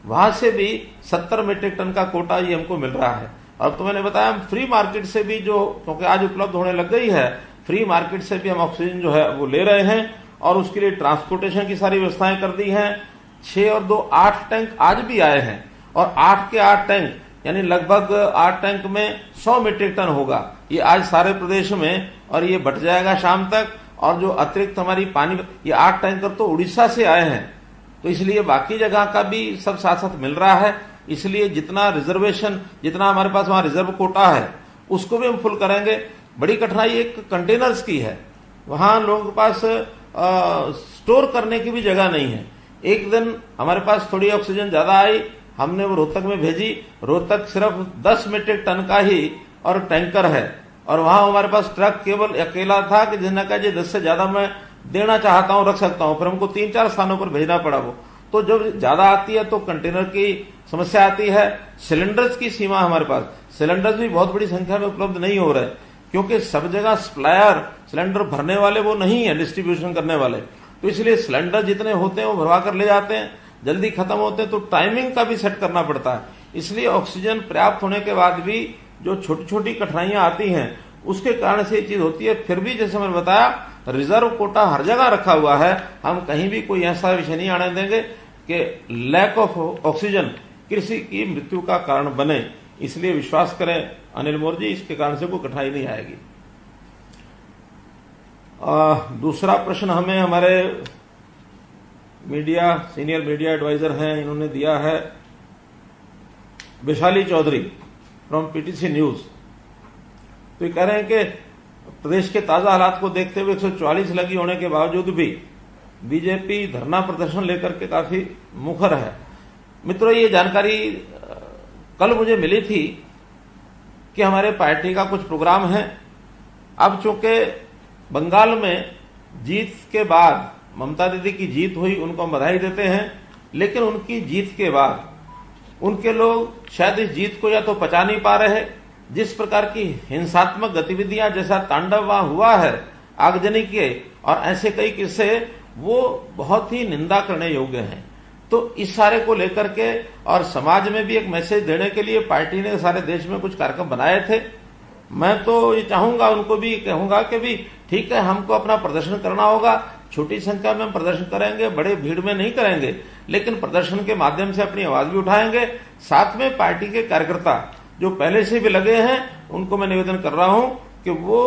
Speaker 1: वहां से भी 70 मीट्रिक टन का कोटा ये हमको मिल रहा है। अब तो मैंने बताया हम फ्री मार्केट से भी, जो क्योंकि आज उपलब्ध होने लग गई है, फ्री मार्केट से भी हम ऑक्सीजन जो है वो ले रहे हैं, और उसके लिए ट्रांसपोर्टेशन की सारी व्यवस्थाएं कर दी हैं। 6 और 2 8 टैंक आज भी आए हैं, और 8 के 8 टैंक यानी लगभग 8 टैंक में 100 मीट्रिक टन होगा ये आज सारे प्रदेश में, और ये बढ़ जाएगा शाम तक। और जो अतिरिक्त हमारी पानी, ये 8 टैंकर तो उड़ीसा से आए हैं, तो इसलिए बाकी जगह का भी सब साथ साथ मिल रहा है। इसलिए जितना रिजर्वेशन, जितना हमारे पास वहां रिजर्व कोटा है उसको भी हम फुल करेंगे। बड़ी कठिनाई एक कंटेनर्स की है, वहां लोगों के पास स्टोर करने की भी जगह नहीं है। एक दिन हमारे पास थोड़ी ऑक्सीजन ज्यादा आई, हमने वो रोहतक में भेजी। रोहतक सिर्फ 10 मीट्रिक टन का ही और टैंकर है, और वहां हमारे पास ट्रक केवल अकेला था कि जिसने कहा जी 10 से ज्यादा मैं देना चाहता हूं, रख सकता हूं। फिर हमको 3-4 स्थानों पर भेजना पड़ा वो। तो जब ज्यादा आती है तो कंटेनर की समस्या आती है। सिलेंडर्स की सीमा हमारे पास, सिलेंडर्स भी बहुत बड़ी संख्या में उपलब्ध नहीं हो रहे, क्योंकि सब जगह सप्लायर सिलेंडर भरने वाले वो नहीं है, डिस्ट्रीब्यूशन करने वाले। तो इसलिए सिलेंडर जितने होते हैं वो भरवा कर ले जाते हैं। जल्दी खत्म होते हैं तो टाइमिंग का भी सेट करना पड़ता है। इसलिए ऑक्सीजन पर्याप्त होने के बाद भी जो छोटी छोटी कठिनाइयां आती हैं उसके कारण से ये चीज होती है। फिर भी जैसे मैंने बताया, रिजर्व कोटा हर जगह रखा हुआ है, हम कहीं भी कोई ऐसा विषय नहीं आने देंगे कि लैक ऑफ ऑक्सीजन किसी की मृत्यु का कारण बने। इसलिए विश्वास करें अनिल मोर जी, इसके कारण से कोई कठिनाई नहीं आएगी। दूसरा प्रश्न हमें हमारे मीडिया सीनियर मीडिया एडवाइजर हैं, इन्होंने दिया है, Vaishali Chaudhary from PTC news. तो ये कह रहे हैं कि प्रदेश के ताजा हालात को देखते हुए 144 लगी होने के बावजूद भी बीजेपी धरना प्रदर्शन लेकर के काफी मुखर है। मित्रों, ये जानकारी कल मुझे मिली थी कि हमारे पार्टी का कुछ प्रोग्राम है। अब चूंकि बंगाल में जीत के बाद ममता दीदी की जीत हुई, उनको हम बधाई देते हैं, लेकिन उनकी जीत के बाद उनके लोग शायद इस जीत को या तो पचा नहीं पा रहे। जिस प्रकार की हिंसात्मक गतिविधियां जैसा तांडव वहां हुआ है आगजनी के और ऐसे कई किस्से, वो बहुत ही निंदा करने योग्य हैं। तो इस सारे को लेकर के और समाज में भी एक मैसेज देने के लिए पार्टी ने सारे देश में कुछ कार्यक्रम बनाए थे। मैं तो ये चाहूंगा, उनको भी कहूंगा कि भी ठीक है, हमको अपना प्रदर्शन करना होगा, छोटी संख्या में हम प्रदर्शन करेंगे, बड़े भीड़ में नहीं करेंगे, लेकिन प्रदर्शन के माध्यम से अपनी आवाज भी उठाएंगे। साथ में पार्टी के कार्यकर्ता जो पहले से भी लगे हैं, उनको मैं निवेदन कर रहा हूं कि वो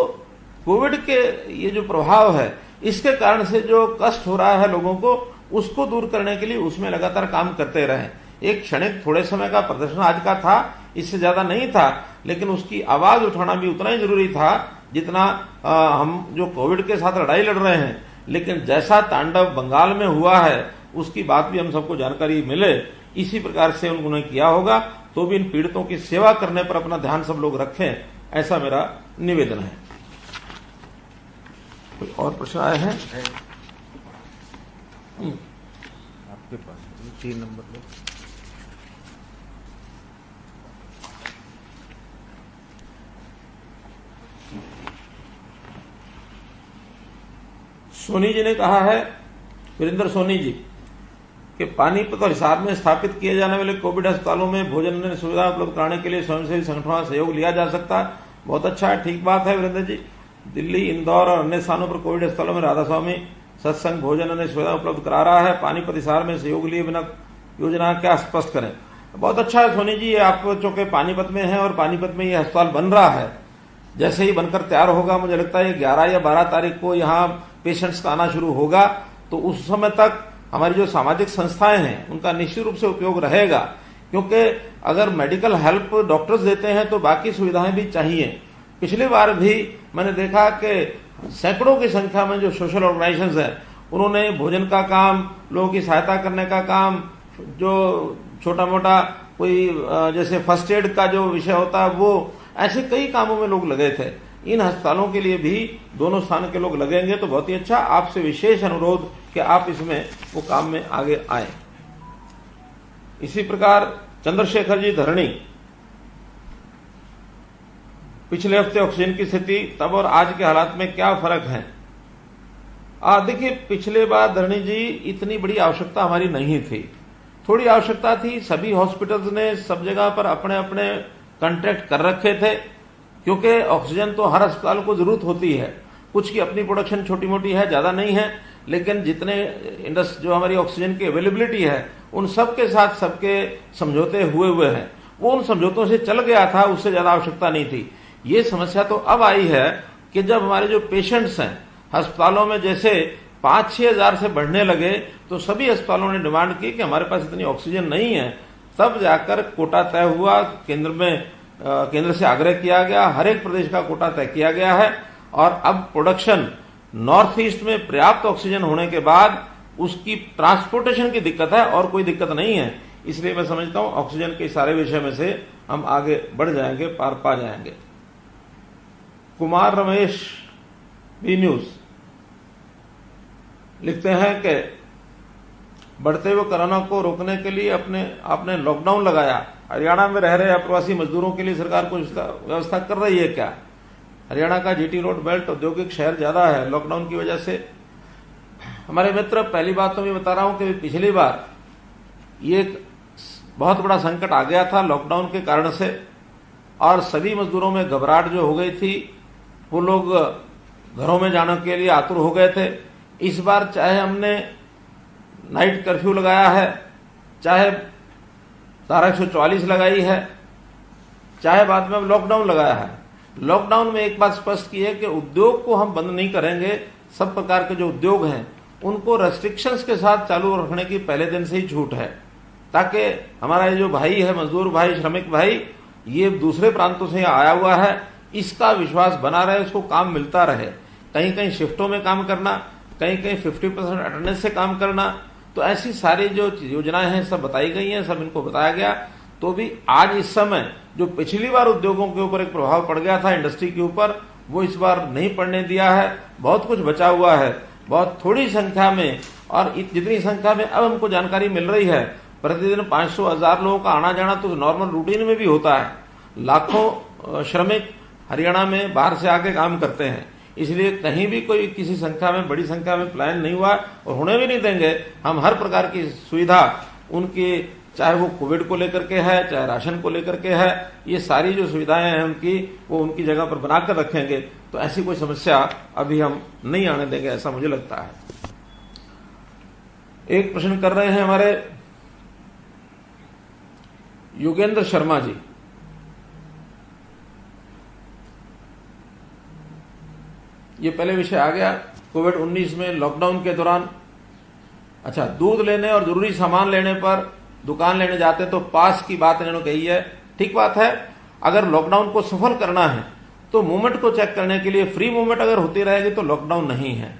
Speaker 1: कोविड के ये जो प्रभाव है, इसके कारण से जो कष्ट हो रहा है लोगों को, उसको दूर करने के लिए उसमें लगातार काम करते रहें। एक क्षणिक थोड़े समय का प्रदर्शन आज का था, इससे ज्यादा नहीं था, लेकिन उसकी आवाज उठाना भी उतना ही जरूरी था जितना हम जो कोविड के साथ लड़ाई लड़ रहे हैं। लेकिन जैसा तांडव बंगाल में हुआ है उसकी बात भी हम सबको जानकारी मिले, इसी प्रकार से उन्होंने किया होगा। तो भी इन पीड़ितों की सेवा करने पर अपना ध्यान सब लोग रखें, ऐसा मेरा निवेदन है। कोई और प्रश्न आए हैं
Speaker 2: आपके पास? 3 नंबर लो।
Speaker 1: सोनी जी ने कहा है, वीरेंद्र सोनी जी, कि पानीपत और हिसार में स्थापित किए जाने वाले कोविड अस्पतालों में भोजन सुविधा उपलब्ध कराने के लिए स्वयंसेवी संगठनों का सहयोग लिया जा सकता है। बहुत अच्छा है, ठीक बात है वीरेंद्र जी। दिल्ली, इंदौर और अन्य स्थानों पर कोविड अस्पतालों में राधा स्वामी सत्संग भोजन अन्य सुविधा उपलब्ध करा रहा है। पानीपत हिसार में सहयोग लिए बिना योजना क्या स्पष्ट करें। बहुत अच्छा है सोनी जी, आप चूंकि पानीपत में है और पानीपत में यह अस्पताल बन रहा है, जैसे ही बनकर तैयार होगा, मुझे लगता है 11 या 12 तारीख को यहाँ पेशेंट्स का आना शुरू होगा, तो उस समय तक हमारी जो सामाजिक संस्थाएं हैं उनका निश्चित रूप से उपयोग रहेगा। क्योंकि अगर मेडिकल हेल्प डॉक्टर्स देते हैं तो बाकी सुविधाएं भी चाहिए। पिछली बार भी मैंने देखा कि सैकड़ों की संख्या में जो सोशल ऑर्गेनाइजेशंस हैं, उन्होंने भोजन का काम, लोगों की सहायता करने का काम, जो छोटा मोटा कोई जैसे फर्स्ट एड का जो विषय होता है, वो ऐसे कई कामों में लोग लगे थे। इन अस्पतालों के लिए भी दोनों स्थान के लोग लगेंगे, तो बहुत ही अच्छा। आपसे विशेष अनुरोध कि आप इसमें वो काम में आगे आए। इसी प्रकार चंद्रशेखर जी धरणी, पिछले हफ्ते ऑक्सीजन की स्थिति तब और आज के हालात में क्या फर्क है? देखिए, पिछले बार धरणी जी इतनी बड़ी आवश्यकता हमारी नहीं थी, थोड़ी आवश्यकता थी। सभी हॉस्पिटल्स ने सब जगह पर अपने अपने कॉन्ट्रैक्ट कर रखे थे, क्योंकि ऑक्सीजन तो हर अस्पताल को जरूरत होती है। कुछ की अपनी प्रोडक्शन छोटी मोटी है, ज्यादा नहीं है, लेकिन जितने जो हमारी ऑक्सीजन की अवेलेबिलिटी है, उन सब के साथ सबके समझौते हुए हैं। वो उन समझौतों से चल गया था, उससे ज्यादा आवश्यकता नहीं थी। ये समस्या तो अब आई है कि जब हमारे जो पेशेंट्स हैं अस्पतालों में जैसे 5-6 हजार से बढ़ने लगे, तो सभी अस्पतालों ने डिमांड की कि हमारे पास इतनी ऑक्सीजन नहीं है। तब जाकर कोटा तय हुआ, केंद्र से आग्रह किया गया, हर एक प्रदेश का कोटा तय किया गया है। और अब प्रोडक्शन नॉर्थ ईस्ट में पर्याप्त ऑक्सीजन होने के बाद उसकी ट्रांसपोर्टेशन की दिक्कत है, और कोई दिक्कत नहीं है। इसलिए मैं समझता हूं ऑक्सीजन के सारे विषय में से हम आगे बढ़ जाएंगे, पार पा जाएंगे। कुमार रमेश बी न्यूज लिखते हैं कि बढ़ते हुए कोरोना को रोकने के लिए आपने लॉकडाउन लगाया। हरियाणा में रह रहे अप्रवासी मजदूरों के लिए सरकार कुछ व्यवस्था कर रही है क्या? हरियाणा का जीटी रोड बेल्ट औद्योगिक शहर ज्यादा है, लॉकडाउन की वजह से। हमारे मित्र, पहली बात तो मैं बता रहा हूं कि पिछली बार ये एक बहुत बड़ा संकट आ गया था लॉकडाउन के कारण से, और सभी मजदूरों में घबराहट जो हो गई थी, वो लोग घरों में जाने के लिए आतुर हो गए थे। इस बार चाहे हमने नाइट कर्फ्यू लगाया है, चाहे धारा 144 लगाई है, चाहे बाद में लॉकडाउन लगाया है, लॉकडाउन में एक बात स्पष्ट की है कि उद्योग को हम बंद नहीं करेंगे। सब प्रकार के जो उद्योग हैं उनको रेस्ट्रिक्शंस के साथ चालू रखने की पहले दिन से ही छूट है, ताकि हमारा ये जो भाई है, मजदूर भाई, श्रमिक भाई, ये दूसरे प्रांतों से आया हुआ है, इसका विश्वास बना रहे, उसको काम मिलता रहे। कहीं कहीं शिफ्टों में काम करना, कहीं कहीं 50% अटेंडेंस से काम करना, तो ऐसी सारी जो योजनाएं हैं सब बताई गई हैं, सब इनको बताया गया। तो भी आज इस समय जो पिछली बार उद्योगों के ऊपर एक प्रभाव पड़ गया था, इंडस्ट्री के ऊपर, वो इस बार नहीं पड़ने दिया है। बहुत कुछ बचा हुआ है, बहुत थोड़ी संख्या में, और जितनी संख्या में अब हमको जानकारी मिल रही है, प्रतिदिन 500-1000 लोगों का आना जाना तो नॉर्मल रूटीन में भी होता है। लाखों श्रमिक हरियाणा में बाहर से आके काम करते हैं, इसलिए कहीं भी कोई किसी संख्या में, बड़ी संख्या में प्लान नहीं हुआ और होने भी नहीं देंगे। हम हर प्रकार की सुविधा उनकी, चाहे वो कोविड को लेकर के है, चाहे राशन को लेकर के है, ये सारी जो सुविधाएं हैं उनकी, वो उनकी जगह पर बनाकर रखेंगे। तो ऐसी कोई समस्या अभी हम नहीं आने देंगे, ऐसा मुझे लगता है। एक प्रश्न कर रहे हैं हमारे योगेंद्र शर्मा जी, ये पहले विषय आ गया कोविड-19 में लॉकडाउन के दौरान। अच्छा, दूध लेने और जरूरी सामान लेने पर दुकान लेने जाते तो पास की बात इन्होंने कही है, ठीक बात है। अगर लॉकडाउन को सफल करना है तो मूवमेंट को चेक करने के लिए फ्री मूवमेंट अगर होती रहेगी तो लॉकडाउन नहीं है।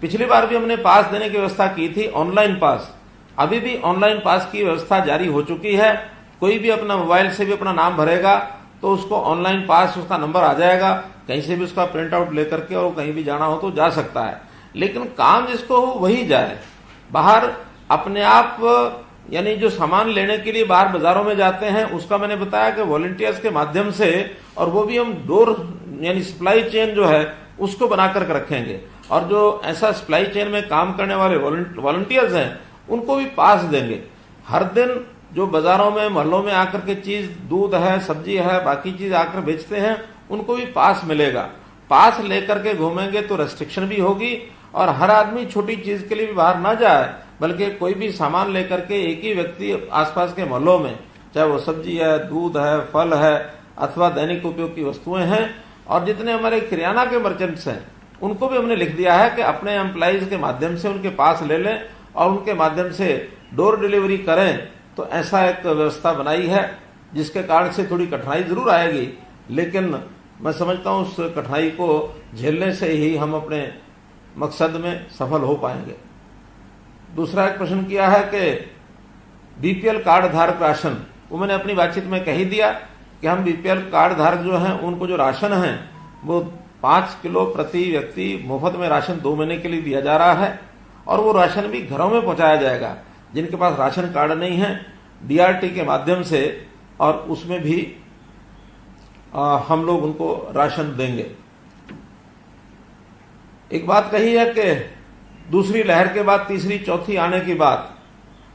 Speaker 1: पिछली बार भी हमने पास देने की व्यवस्था की थी, ऑनलाइन पास। अभी भी ऑनलाइन पास की व्यवस्था जारी हो चुकी है। कोई भी अपना मोबाइल से भी अपना नाम भरेगा तो उसको ऑनलाइन पास, उसका नंबर आ जाएगा, कहीं से भी उसका प्रिंट आउट लेकर के और कहीं भी जाना हो तो जा सकता है। लेकिन काम जिसको हो वही जाए। बाहर अपने आप, यानी जो सामान लेने के लिए बाहर बाजारों में जाते हैं, उसका मैंने बताया कि वॉलंटियर्स के माध्यम से, और वो भी हम डोर यानी सप्लाई चेन जो है उसको बनाकर रखेंगे। और जो ऐसा सप्लाई चेन में काम करने वाले वॉलंटियर्स हैं उनको भी पास देंगे। हर दिन जो बाजारों में, मोहल्लों में आकर के चीज, दूध है, सब्जी है, बाकी चीज आकर बेचते हैं, उनको भी पास मिलेगा। पास लेकर के घूमेंगे तो रेस्ट्रिक्शन भी होगी, और हर आदमी छोटी चीज के लिए भी बाहर ना जाए, बल्कि कोई भी सामान लेकर के एक ही व्यक्ति आसपास के मोहल्लों में, चाहे वो सब्जी है, दूध है, फल है, अथवा दैनिक उपयोग की वस्तुएं हैं, और जितने हमारे किराना के मर्चेंट्स हैं उनको भी हमने लिख दिया है कि अपने एम्प्लॉइज के माध्यम से उनके पास ले लें और उनके माध्यम से डोर डिलीवरी करें। तो ऐसा एक व्यवस्था बनाई है, जिसके कारण से थोड़ी कठिनाई जरूर आएगी, लेकिन मैं समझता हूं उस कठिनाई को झेलने से ही हम अपने मकसद में सफल हो पाएंगे। दूसरा एक प्रश्न किया है कि बीपीएल कार्ड धारक राशन, वो मैंने अपनी बातचीत में कह ही दिया कि हम बीपीएल कार्ड धारक जो हैं उनको जो राशन है वो 5 किलो प्रति व्यक्ति मुफ्त में राशन 2 महीने के लिए दिया जा रहा है, और वो राशन भी घरों में पहुंचाया जाएगा। जिनके पास राशन कार्ड नहीं है, डीआरटी के माध्यम से, और उसमें भी हम लोग उनको राशन देंगे। एक बात कही है कि दूसरी लहर के बाद तीसरी, चौथी आने की बात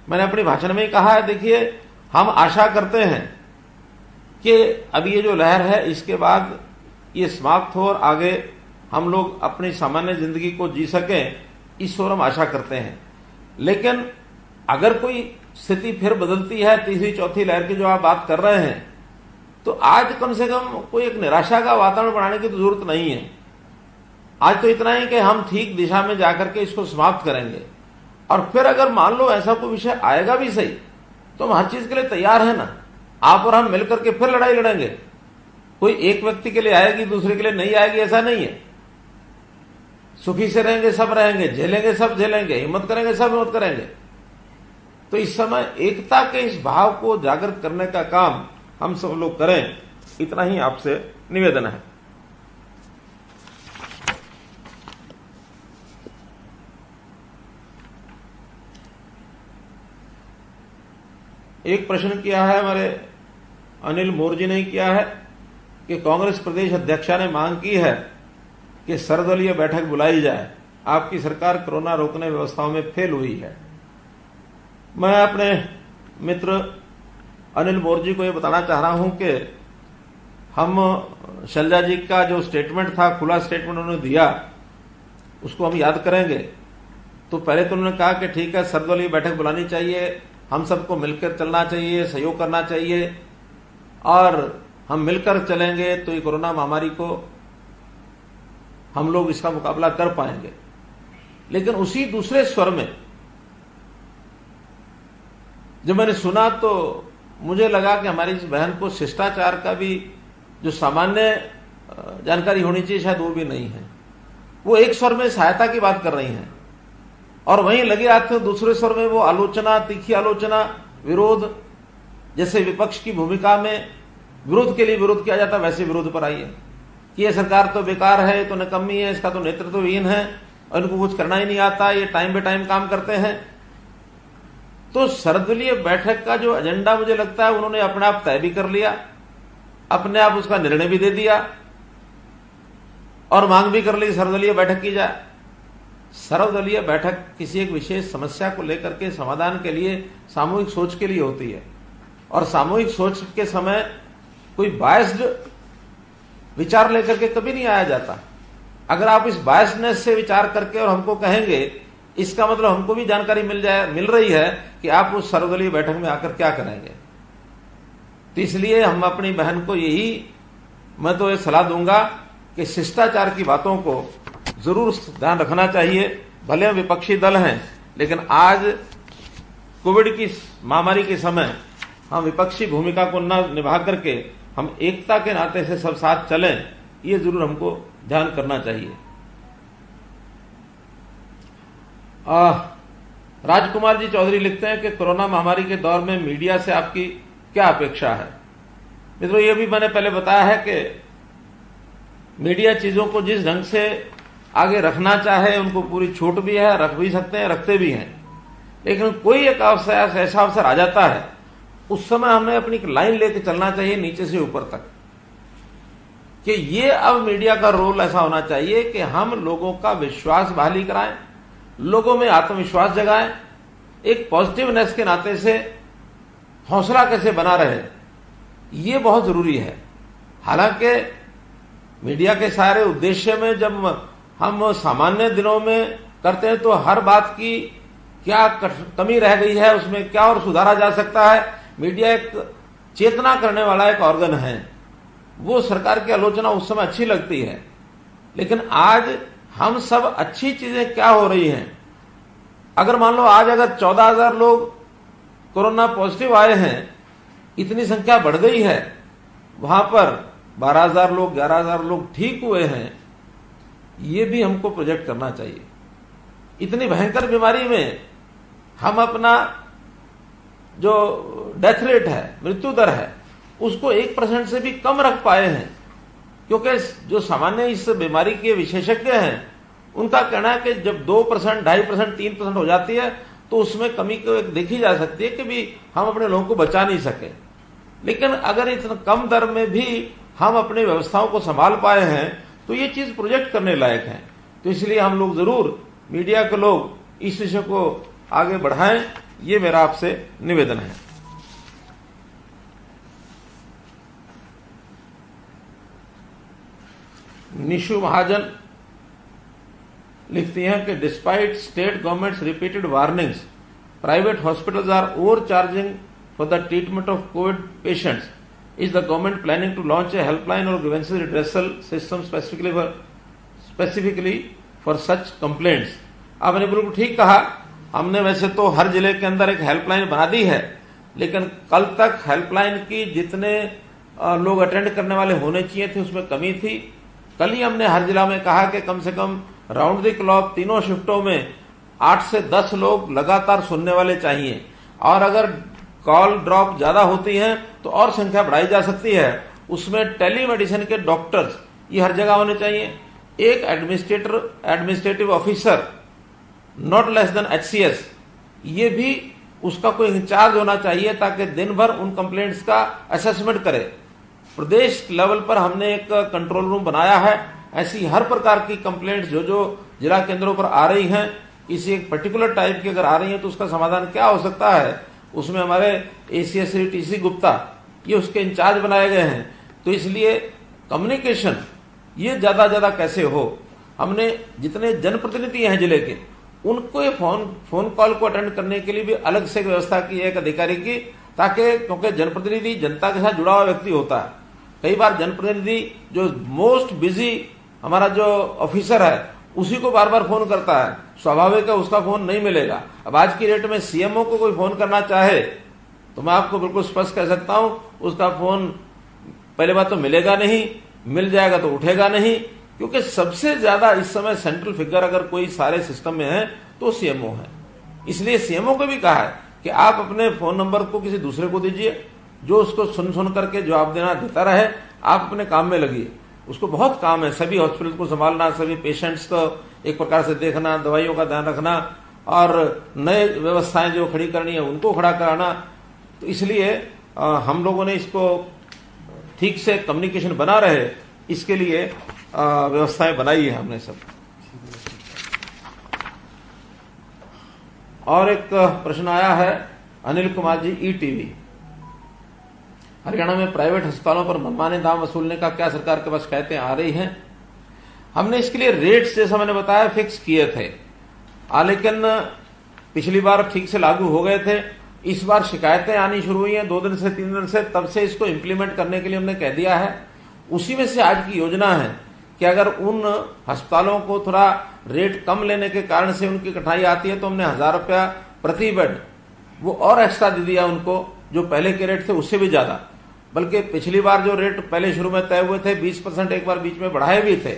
Speaker 1: मैंने अपने भाषण में ही कहा है। देखिए, हम आशा करते हैं कि अब ये जो लहर है इसके बाद ये समाप्त हो और आगे हम लोग अपनी सामान्य जिंदगी को जी सकें, इस ओर हम आशा करते हैं। लेकिन अगर कोई स्थिति फिर बदलती है, तीसरी चौथी लहर की जो आप बात कर रहे हैं, तो आज कम से कम कोई एक निराशा का वातावरण बनाने की तो जरूरत नहीं है। आज तो इतना ही कि हम ठीक दिशा में जाकर के इसको समाप्त करेंगे, और फिर अगर मान लो ऐसा कोई विषय आएगा भी सही, तो हम हर चीज के लिए तैयार है ना। आप और हम मिलकर के फिर लड़ाई लड़ेंगे। कोई एक व्यक्ति के लिए आएगी, दूसरे के लिए नहीं आएगी, ऐसा नहीं है। सुखी से रहेंगे, सब रहेंगे, झेलेंगे सब झेलेंगे, हिम्मत करेंगे सब हिम्मत करेंगे। तो इस समय एकता के इस भाव को जागृत करने का काम हम सब लोग करें, इतना ही आपसे निवेदन है। एक प्रश्न किया है हमारे अनिल मोरजी ने किया है कि कांग्रेस प्रदेश अध्यक्षा ने मांग की है कि सर्वदलीय बैठक बुलाई जाए। आपकी सरकार कोरोना रोकने व्यवस्थाओं में फेल हुई है। मैं अपने मित्र अनिल मोर जी को ये बताना चाह रहा हूं कि हम शैलजा जी का जो स्टेटमेंट था, खुला स्टेटमेंट उन्होंने दिया, उसको हम याद करेंगे। तो पहले तो उन्होंने कहा कि ठीक है, सर्वदलीय बैठक बुलानी चाहिए, हम सबको मिलकर चलना चाहिए, सहयोग करना चाहिए, और हम मिलकर चलेंगे तो ये कोरोना महामारी को हम लोग इसका मुकाबला कर पाएंगे। लेकिन उसी दूसरे स्वर में जब मैंने सुना तो मुझे लगा कि हमारी इस बहन को शिष्टाचार का भी जो सामान्य जानकारी होनी चाहिए शायद वो भी नहीं है। वो एक स्वर में सहायता की बात कर रही हैं और वहीं लगे हाथ में दूसरे स्वर में वो आलोचना, तीखी आलोचना, विरोध, जैसे विपक्ष की भूमिका में विरोध के लिए विरोध किया जाता वैसे विरोध पर आई है कि ये सरकार तो बेकार है, तो निकम्मी है, इसका तो नेतृत्वहीन है और इनको कुछ करना ही नहीं आता, ये टाइम पे टाइम काम करते हैं। तो सर्वदलीय बैठक का जो एजेंडा मुझे लगता है उन्होंने अपने आप तय भी कर लिया, अपने आप उसका निर्णय भी दे दिया और मांग भी कर ली सर्वदलीय बैठक की जाए। सर्वदलीय बैठक किसी एक विशेष समस्या को लेकर के समाधान के लिए, सामूहिक सोच के लिए होती है और सामूहिक सोच के समय कोई बायस्ड विचार लेकर के कभी नहीं आया जाता। अगर आप इस बायसनेस से विचार करके और हमको कहेंगे, इसका मतलब हमको भी जानकारी मिल रही है कि आप उस सर्वदलीय बैठक में आकर क्या करेंगे। तो इसलिए हम अपनी बहन को मैं तो ये सलाह दूंगा कि शिष्टाचार की बातों को जरूर ध्यान रखना चाहिए। भले विपक्षी दल हैं, लेकिन आज कोविड की महामारी के समय हम विपक्षी भूमिका को न निभा करके हम एकता के नाते से सब साथ चलें, ये जरूर हमको ध्यान करना चाहिए। राजकुमार जी चौधरी लिखते हैं कि कोरोना महामारी के दौर में मीडिया से आपकी क्या अपेक्षा है। मित्रों, ये भी मैंने पहले बताया है कि मीडिया चीजों को जिस ढंग से आगे रखना चाहे उनको पूरी छूट भी है, रख भी सकते हैं, रखते भी हैं। लेकिन कोई एक ऐसा अवसर आ जाता है, उस समय हमें अपनी लाइन लेके चलना चाहिए नीचे से ऊपर तक, कि ये अब मीडिया का रोल ऐसा होना चाहिए कि हम लोगों का विश्वास बहाली कराएं, लोगों में आत्मविश्वास जगाएं, एक पॉजिटिवनेस के नाते से हौसला कैसे बना रहे, ये बहुत जरूरी है। हालांकि मीडिया के सारे उद्देश्य में जब हम सामान्य दिनों में करते हैं तो हर बात की क्या कमी रह गई है, उसमें क्या और सुधारा जा सकता है। मीडिया एक चेतना करने वाला एक ऑर्गन है, वो सरकार की आलोचना उस समय अच्छी लगती है, लेकिन आज हम सब अच्छी चीजें क्या हो रही हैं। अगर मान लो आज अगर 14,000 लोग कोरोना पॉजिटिव आए हैं, इतनी संख्या बढ़ गई है, वहां पर 12,000 लोग, 11,000 लोग ठीक हुए हैं, ये भी हमको प्रोजेक्ट करना चाहिए। इतनी भयंकर बीमारी में हम अपना जो डेथ रेट है, मृत्यु दर है, उसको 1% से भी कम रख पाए हैं, क्योंकि जो सामान्य इस बीमारी के विशेषज्ञ हैं उनका कहना है कि जब 2%, 2.5%, 3% हो जाती है तो उसमें कमी को देखी जा सकती है कि भी हम अपने लोगों को बचा नहीं सके। लेकिन अगर इतना कम दर में भी हम अपनी व्यवस्थाओं को संभाल पाए हैं तो ये चीज प्रोजेक्ट करने लायक है। तो इसलिए हम लोग जरूर, मीडिया के लोग, इस विषय को आगे बढ़ाएं, ये मेरा आपसे निवेदन है। निशु महाजन लिखती हैं कि despite state governments repeated warnings, private hospitals are overcharging for the treatment of covid patients. Is the government planning to launch a helpline और grievances redressal system specifically for such complaints. आपने बिल्कुल ठीक कहा, हमने वैसे तो हर जिले के अंदर एक हेल्पलाइन बना दी है, लेकिन कल तक हेल्पलाइन की जितने लोग अटेंड करने वाले होने चाहिए थे उसमें कमी थी। कल ही हमने हर जिला में कहा कि कम से कम राउंड द क्लॉक तीनों शिफ्टों में 8 से 10 लोग लगातार सुनने वाले चाहिए, और अगर कॉल ड्रॉप ज्यादा होती है तो और संख्या बढ़ाई जा सकती है। उसमें टेलीमेडिसिन के डॉक्टर्स ये हर जगह होने चाहिए। एक administrative officer not less than HCS, ये भी उसका कोई इंचार्ज होना चाहिए ताकि दिन भर उन कंप्लेंट्स का असेसमेंट करे। प्रदेश लेवल पर हमने एक कंट्रोल रूम बनाया है। ऐसी हर प्रकार की कंप्लेंट्स जो जिला केंद्रों पर आ रही हैं, किसी एक पर्टिकुलर टाइप की अगर आ रही है तो उसका समाधान क्या हो सकता है, उसमें हमारे ACS श्री TC गुप्ता ये उसके इंचार्ज बनाए गए हैं। तो इसलिए कम्युनिकेशन ये ज्यादा कैसे हो, हमने जितने जनप्रतिनिधि हैं जिले के उनको ये फोन कॉल को अटेंड करने के लिए भी अलग से व्यवस्था की है एक अधिकारी की, ताकि क्योंकि जनप्रतिनिधि जनता के साथ जुड़ा हुआ व्यक्ति होता है। कई बार जनप्रतिनिधि जो मोस्ट बिजी हमारा जो ऑफिसर है उसी को बार बार फोन करता है, स्वाभाविक है उसका फोन नहीं मिलेगा। अब आज की डेट में CMO को कोई फोन करना चाहे तो मैं आपको बिल्कुल स्पष्ट कह सकता हूं उसका फोन पहले बात तो मिलेगा नहीं, मिल जाएगा तो उठेगा नहीं, क्योंकि सबसे ज्यादा इस समय सेंट्रल फिगर अगर कोई सारे सिस्टम में है तो CMO है। इसलिए CMO को भी कहा है कि आप अपने फोन नंबर को किसी दूसरे को दीजिए जो उसको सुन करके जवाब देता रहे, आप अपने काम में लगिए। उसको बहुत काम है, सभी हॉस्पिटल को संभालना, सभी पेशेंट्स को एक प्रकार से देखना, दवाइयों का ध्यान रखना और नए व्यवस्थाएं जो खड़ी करनी है उनको खड़ा कराना। तो इसलिए हम लोगों ने इसको ठीक से कम्युनिकेशन बना रहे इसके लिए व्यवस्थाएं बनाई है हमने सब। और एक प्रश्न आया है अनिल कुमार जी ETV, हरियाणा में प्राइवेट अस्पतालों पर मनमाने दाम वसूलने का क्या सरकार के पास शिकायतें आ रही हैं? हमने इसके लिए रेट्स जैसा मैंने बताया फिक्स किए थे, लेकिन पिछली बार ठीक से लागू हो गए थे। इस बार शिकायतें आनी शुरू हुई हैं 2 दिन से 3 दिन से, तब से इसको इम्प्लीमेंट करने के लिए हमने कह दिया है। उसी में से आज की योजना है कि अगर उन अस्पतालों को थोड़ा रेट कम लेने के कारण से उनकी कठिनाई आती है तो हमने 1000 रुपया प्रति बेड वो और एक्स्ट्रा दे दिया उनको, जो पहले के रेट थे उससे भी ज्यादा। बल्कि पिछली बार जो रेट पहले शुरू में तय हुए थे 20% एक बार बीच में बढ़ाए भी थे,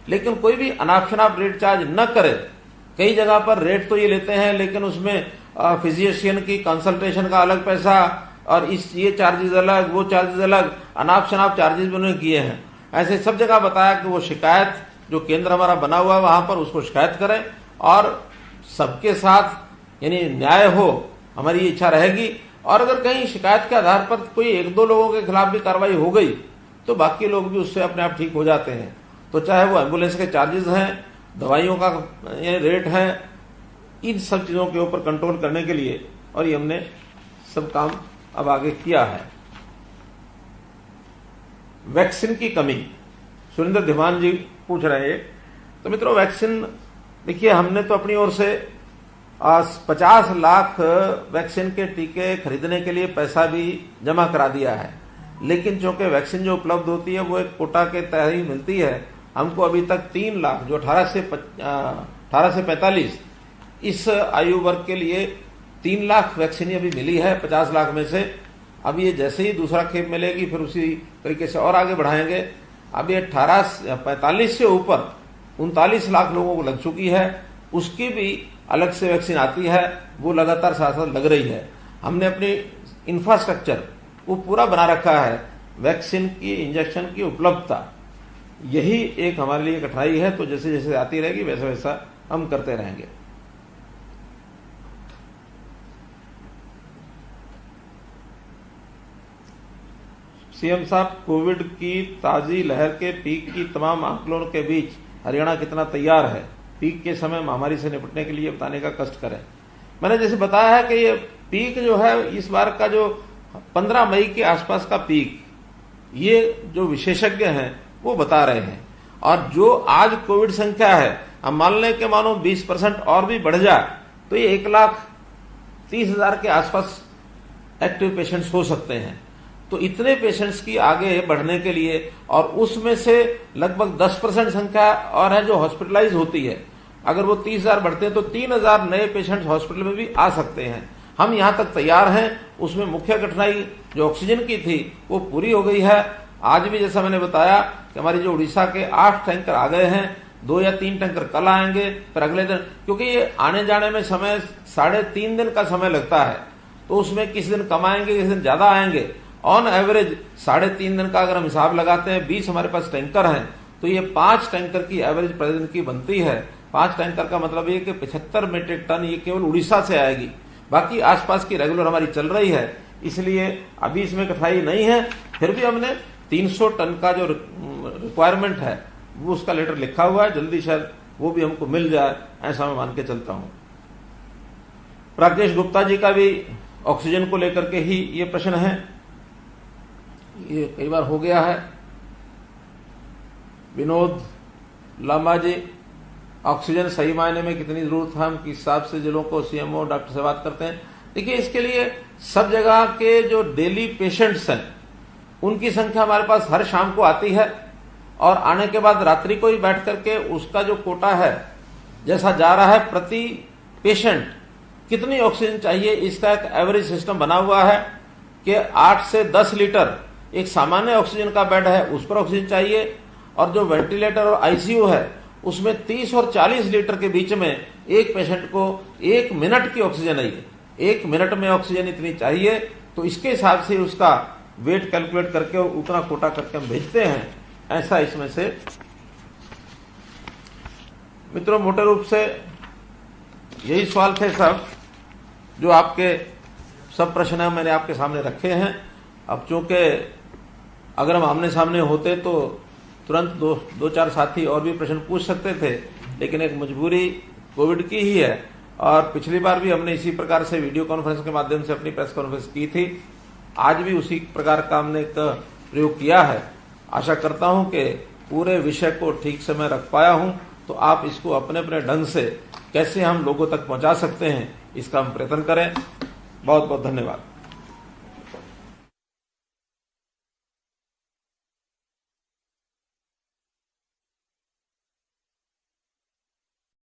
Speaker 1: लेकिन कोई भी अनाप शनाप रेट चार्ज न करे। कई जगह पर रेट तो ये लेते हैं लेकिन उसमें फिजिशियन की कंसल्टेशन का अलग पैसा और ये चार्जेस अलग, वो चार्जेस अलग, अनाप शनाप चार्जेस भी उन्होंने किए हैं। ऐसे सब जगह बताया कि वो शिकायत जो केंद्र हमारा बना हुआ है वहां पर उसको शिकायत करें और सबके साथ यानी न्याय हो, हमारी ये इच्छा रहेगी। और अगर कहीं शिकायत के आधार पर कोई 1-2 लोगों के खिलाफ भी कार्रवाई हो गई तो बाकी लोग भी उससे अपने आप ठीक हो जाते हैं। तो चाहे वो एम्बुलेंस के चार्जेस हैं, दवाइयों का रेट है, इन सब चीजों के ऊपर कंट्रोल करने के लिए और ये हमने सब काम अब आगे किया है। वैक्सीन की कमी, सुरेंद्र धीमान जी पूछ रहे हैं। तो मित्रों वैक्सीन देखिए हमने तो अपनी ओर से 50 लाख वैक्सीन के टीके खरीदने के लिए पैसा भी जमा करा दिया है, लेकिन चूंकि वैक्सीन जो उपलब्ध होती है वो एक कोटा के तहत ही मिलती है। हमको अभी तक 3 लाख जो 18 से 45 इस आयु वर्ग के लिए 3 लाख वैक्सीन अभी मिली है 50 लाख में से। अब ये जैसे ही दूसरा खेप मिलेगी फिर उसी तरीके से और आगे बढ़ाएंगे। अब ये 45 से ऊपर 39 लाख लोगों को लग चुकी है, उसकी भी अलग से वैक्सीन आती है, वो लगातार साथ साथ लग रही है। हमने अपनी इंफ्रास्ट्रक्चर वो पूरा बना रखा है, वैक्सीन की इंजेक्शन की उपलब्धता यही एक हमारे लिए कठिनाई है। तो जैसे जैसे आती रहेगी वैसा वैसा हम करते रहेंगे। सीएम साहब, कोविड की ताजी लहर के पीक की तमाम आंकड़ों के बीच हरियाणा कितना तैयार है? पीक के समय महामारी से निपटने के लिए बताने का कष्ट करें। मैंने जैसे बताया है कि ये पीक जो है इस बार का जो 15 मई के आसपास का पीक, ये जो विशेषज्ञ हैं वो बता रहे हैं। और जो आज कोविड संख्या है, हम मान लें कि मानो 20% और भी बढ़ जाए तो ये 1,30,000 के आसपास एक्टिव पेशेंट्स हो सकते हैं। तो इतने पेशेंट्स की आगे बढ़ने के लिए, और उसमें से लगभग 10% संख्या और है जो हॉस्पिटलाइज होती है। अगर वो 30,000 बढ़ते हैं तो 3,000 नए पेशेंट्स हॉस्पिटल में भी आ सकते हैं। हम यहां तक तैयार हैं। उसमें मुख्य कठिनाई जो ऑक्सीजन की थी वो पूरी हो गई है। आज भी जैसा मैंने बताया कि हमारी जो उड़ीसा के 8 टैंकर आ गए हैं, 2 या 3 टैंकर कल आएंगे, फिर अगले दिन, क्योंकि ये आने जाने में समय 3.5 दिन का समय लगता है। तो उसमें किस दिन कम आएंगे, किस दिन ज्यादा आएंगे। ऑन एवरेज 3.5 दिन का अगर हम हिसाब लगाते हैं, 20 हमारे पास टैंकर हैं, तो ये 5 टैंकर की एवरेज प्रतिदिन की बनती है। 5 टैंकर का मतलब ये कि 75 मीट्रिक टन ये केवल उड़ीसा से आएगी। बाकी आसपास की रेगुलर हमारी चल रही है, इसलिए अभी इसमें कठिनाई नहीं है। फिर भी हमने 300 टन का जो रिक्वायरमेंट है वो उसका लेटर लिखा हुआ है, जल्दी शायद वो भी हमको मिल जाए, ऐसा मैं मान के चलता हूं। राकेश गुप्ता जी का भी ऑक्सीजन को लेकर के ही ये प्रश्न है, ये कई बार हो गया है। विनोद लांबा जी, ऑक्सीजन सही मायने में कितनी जरूरत है, हम किस हिसाब से जिलों को सीएमओ डॉक्टर से बात करते हैं। देखिए, इसके लिए सब जगह के जो डेली पेशेंट्स हैं उनकी संख्या हमारे पास हर शाम को आती है, और आने के बाद रात्रि को ही बैठ करके उसका जो कोटा है जैसा जा रहा है, प्रति पेशेंट कितनी ऑक्सीजन चाहिए इसका एक एवरेज सिस्टम बना हुआ है कि 8 से 10 लीटर एक सामान्य ऑक्सीजन का बेड है उस पर ऑक्सीजन चाहिए, और जो वेंटिलेटर और आईसीयू है उसमें 30 और 40 लीटर के बीच में एक पेशेंट को 1 मिनट की ऑक्सीजन है, 1 मिनट में ऑक्सीजन इतनी चाहिए। तो इसके हिसाब से उसका वेट कैलकुलेट करके और उतना कोटा करके हम भेजते हैं। ऐसा इसमें से मित्रों मोटे रूप से यही सवाल थे सब, जो आपके सब प्रश्न मैंने आपके सामने रखे हैं। अब चूंकि अगर हम आमने सामने होते तो तुरंत दो चार साथी और भी प्रश्न पूछ सकते थे, लेकिन एक मजबूरी कोविड की ही है, और पिछली बार भी हमने इसी प्रकार से वीडियो कॉन्फ्रेंस के माध्यम से अपनी प्रेस कॉन्फ्रेंस की थी। आज भी उसी प्रकार का हमने एक प्रयोग किया है। आशा करता हूं कि पूरे विषय को ठीक से मैं रख पाया हूं, तो आप इसको अपने अपने ढंग से कैसे हम लोगों तक पहुंचा सकते हैं इसका हम प्रयत्न करें। बहुत बहुत धन्यवाद।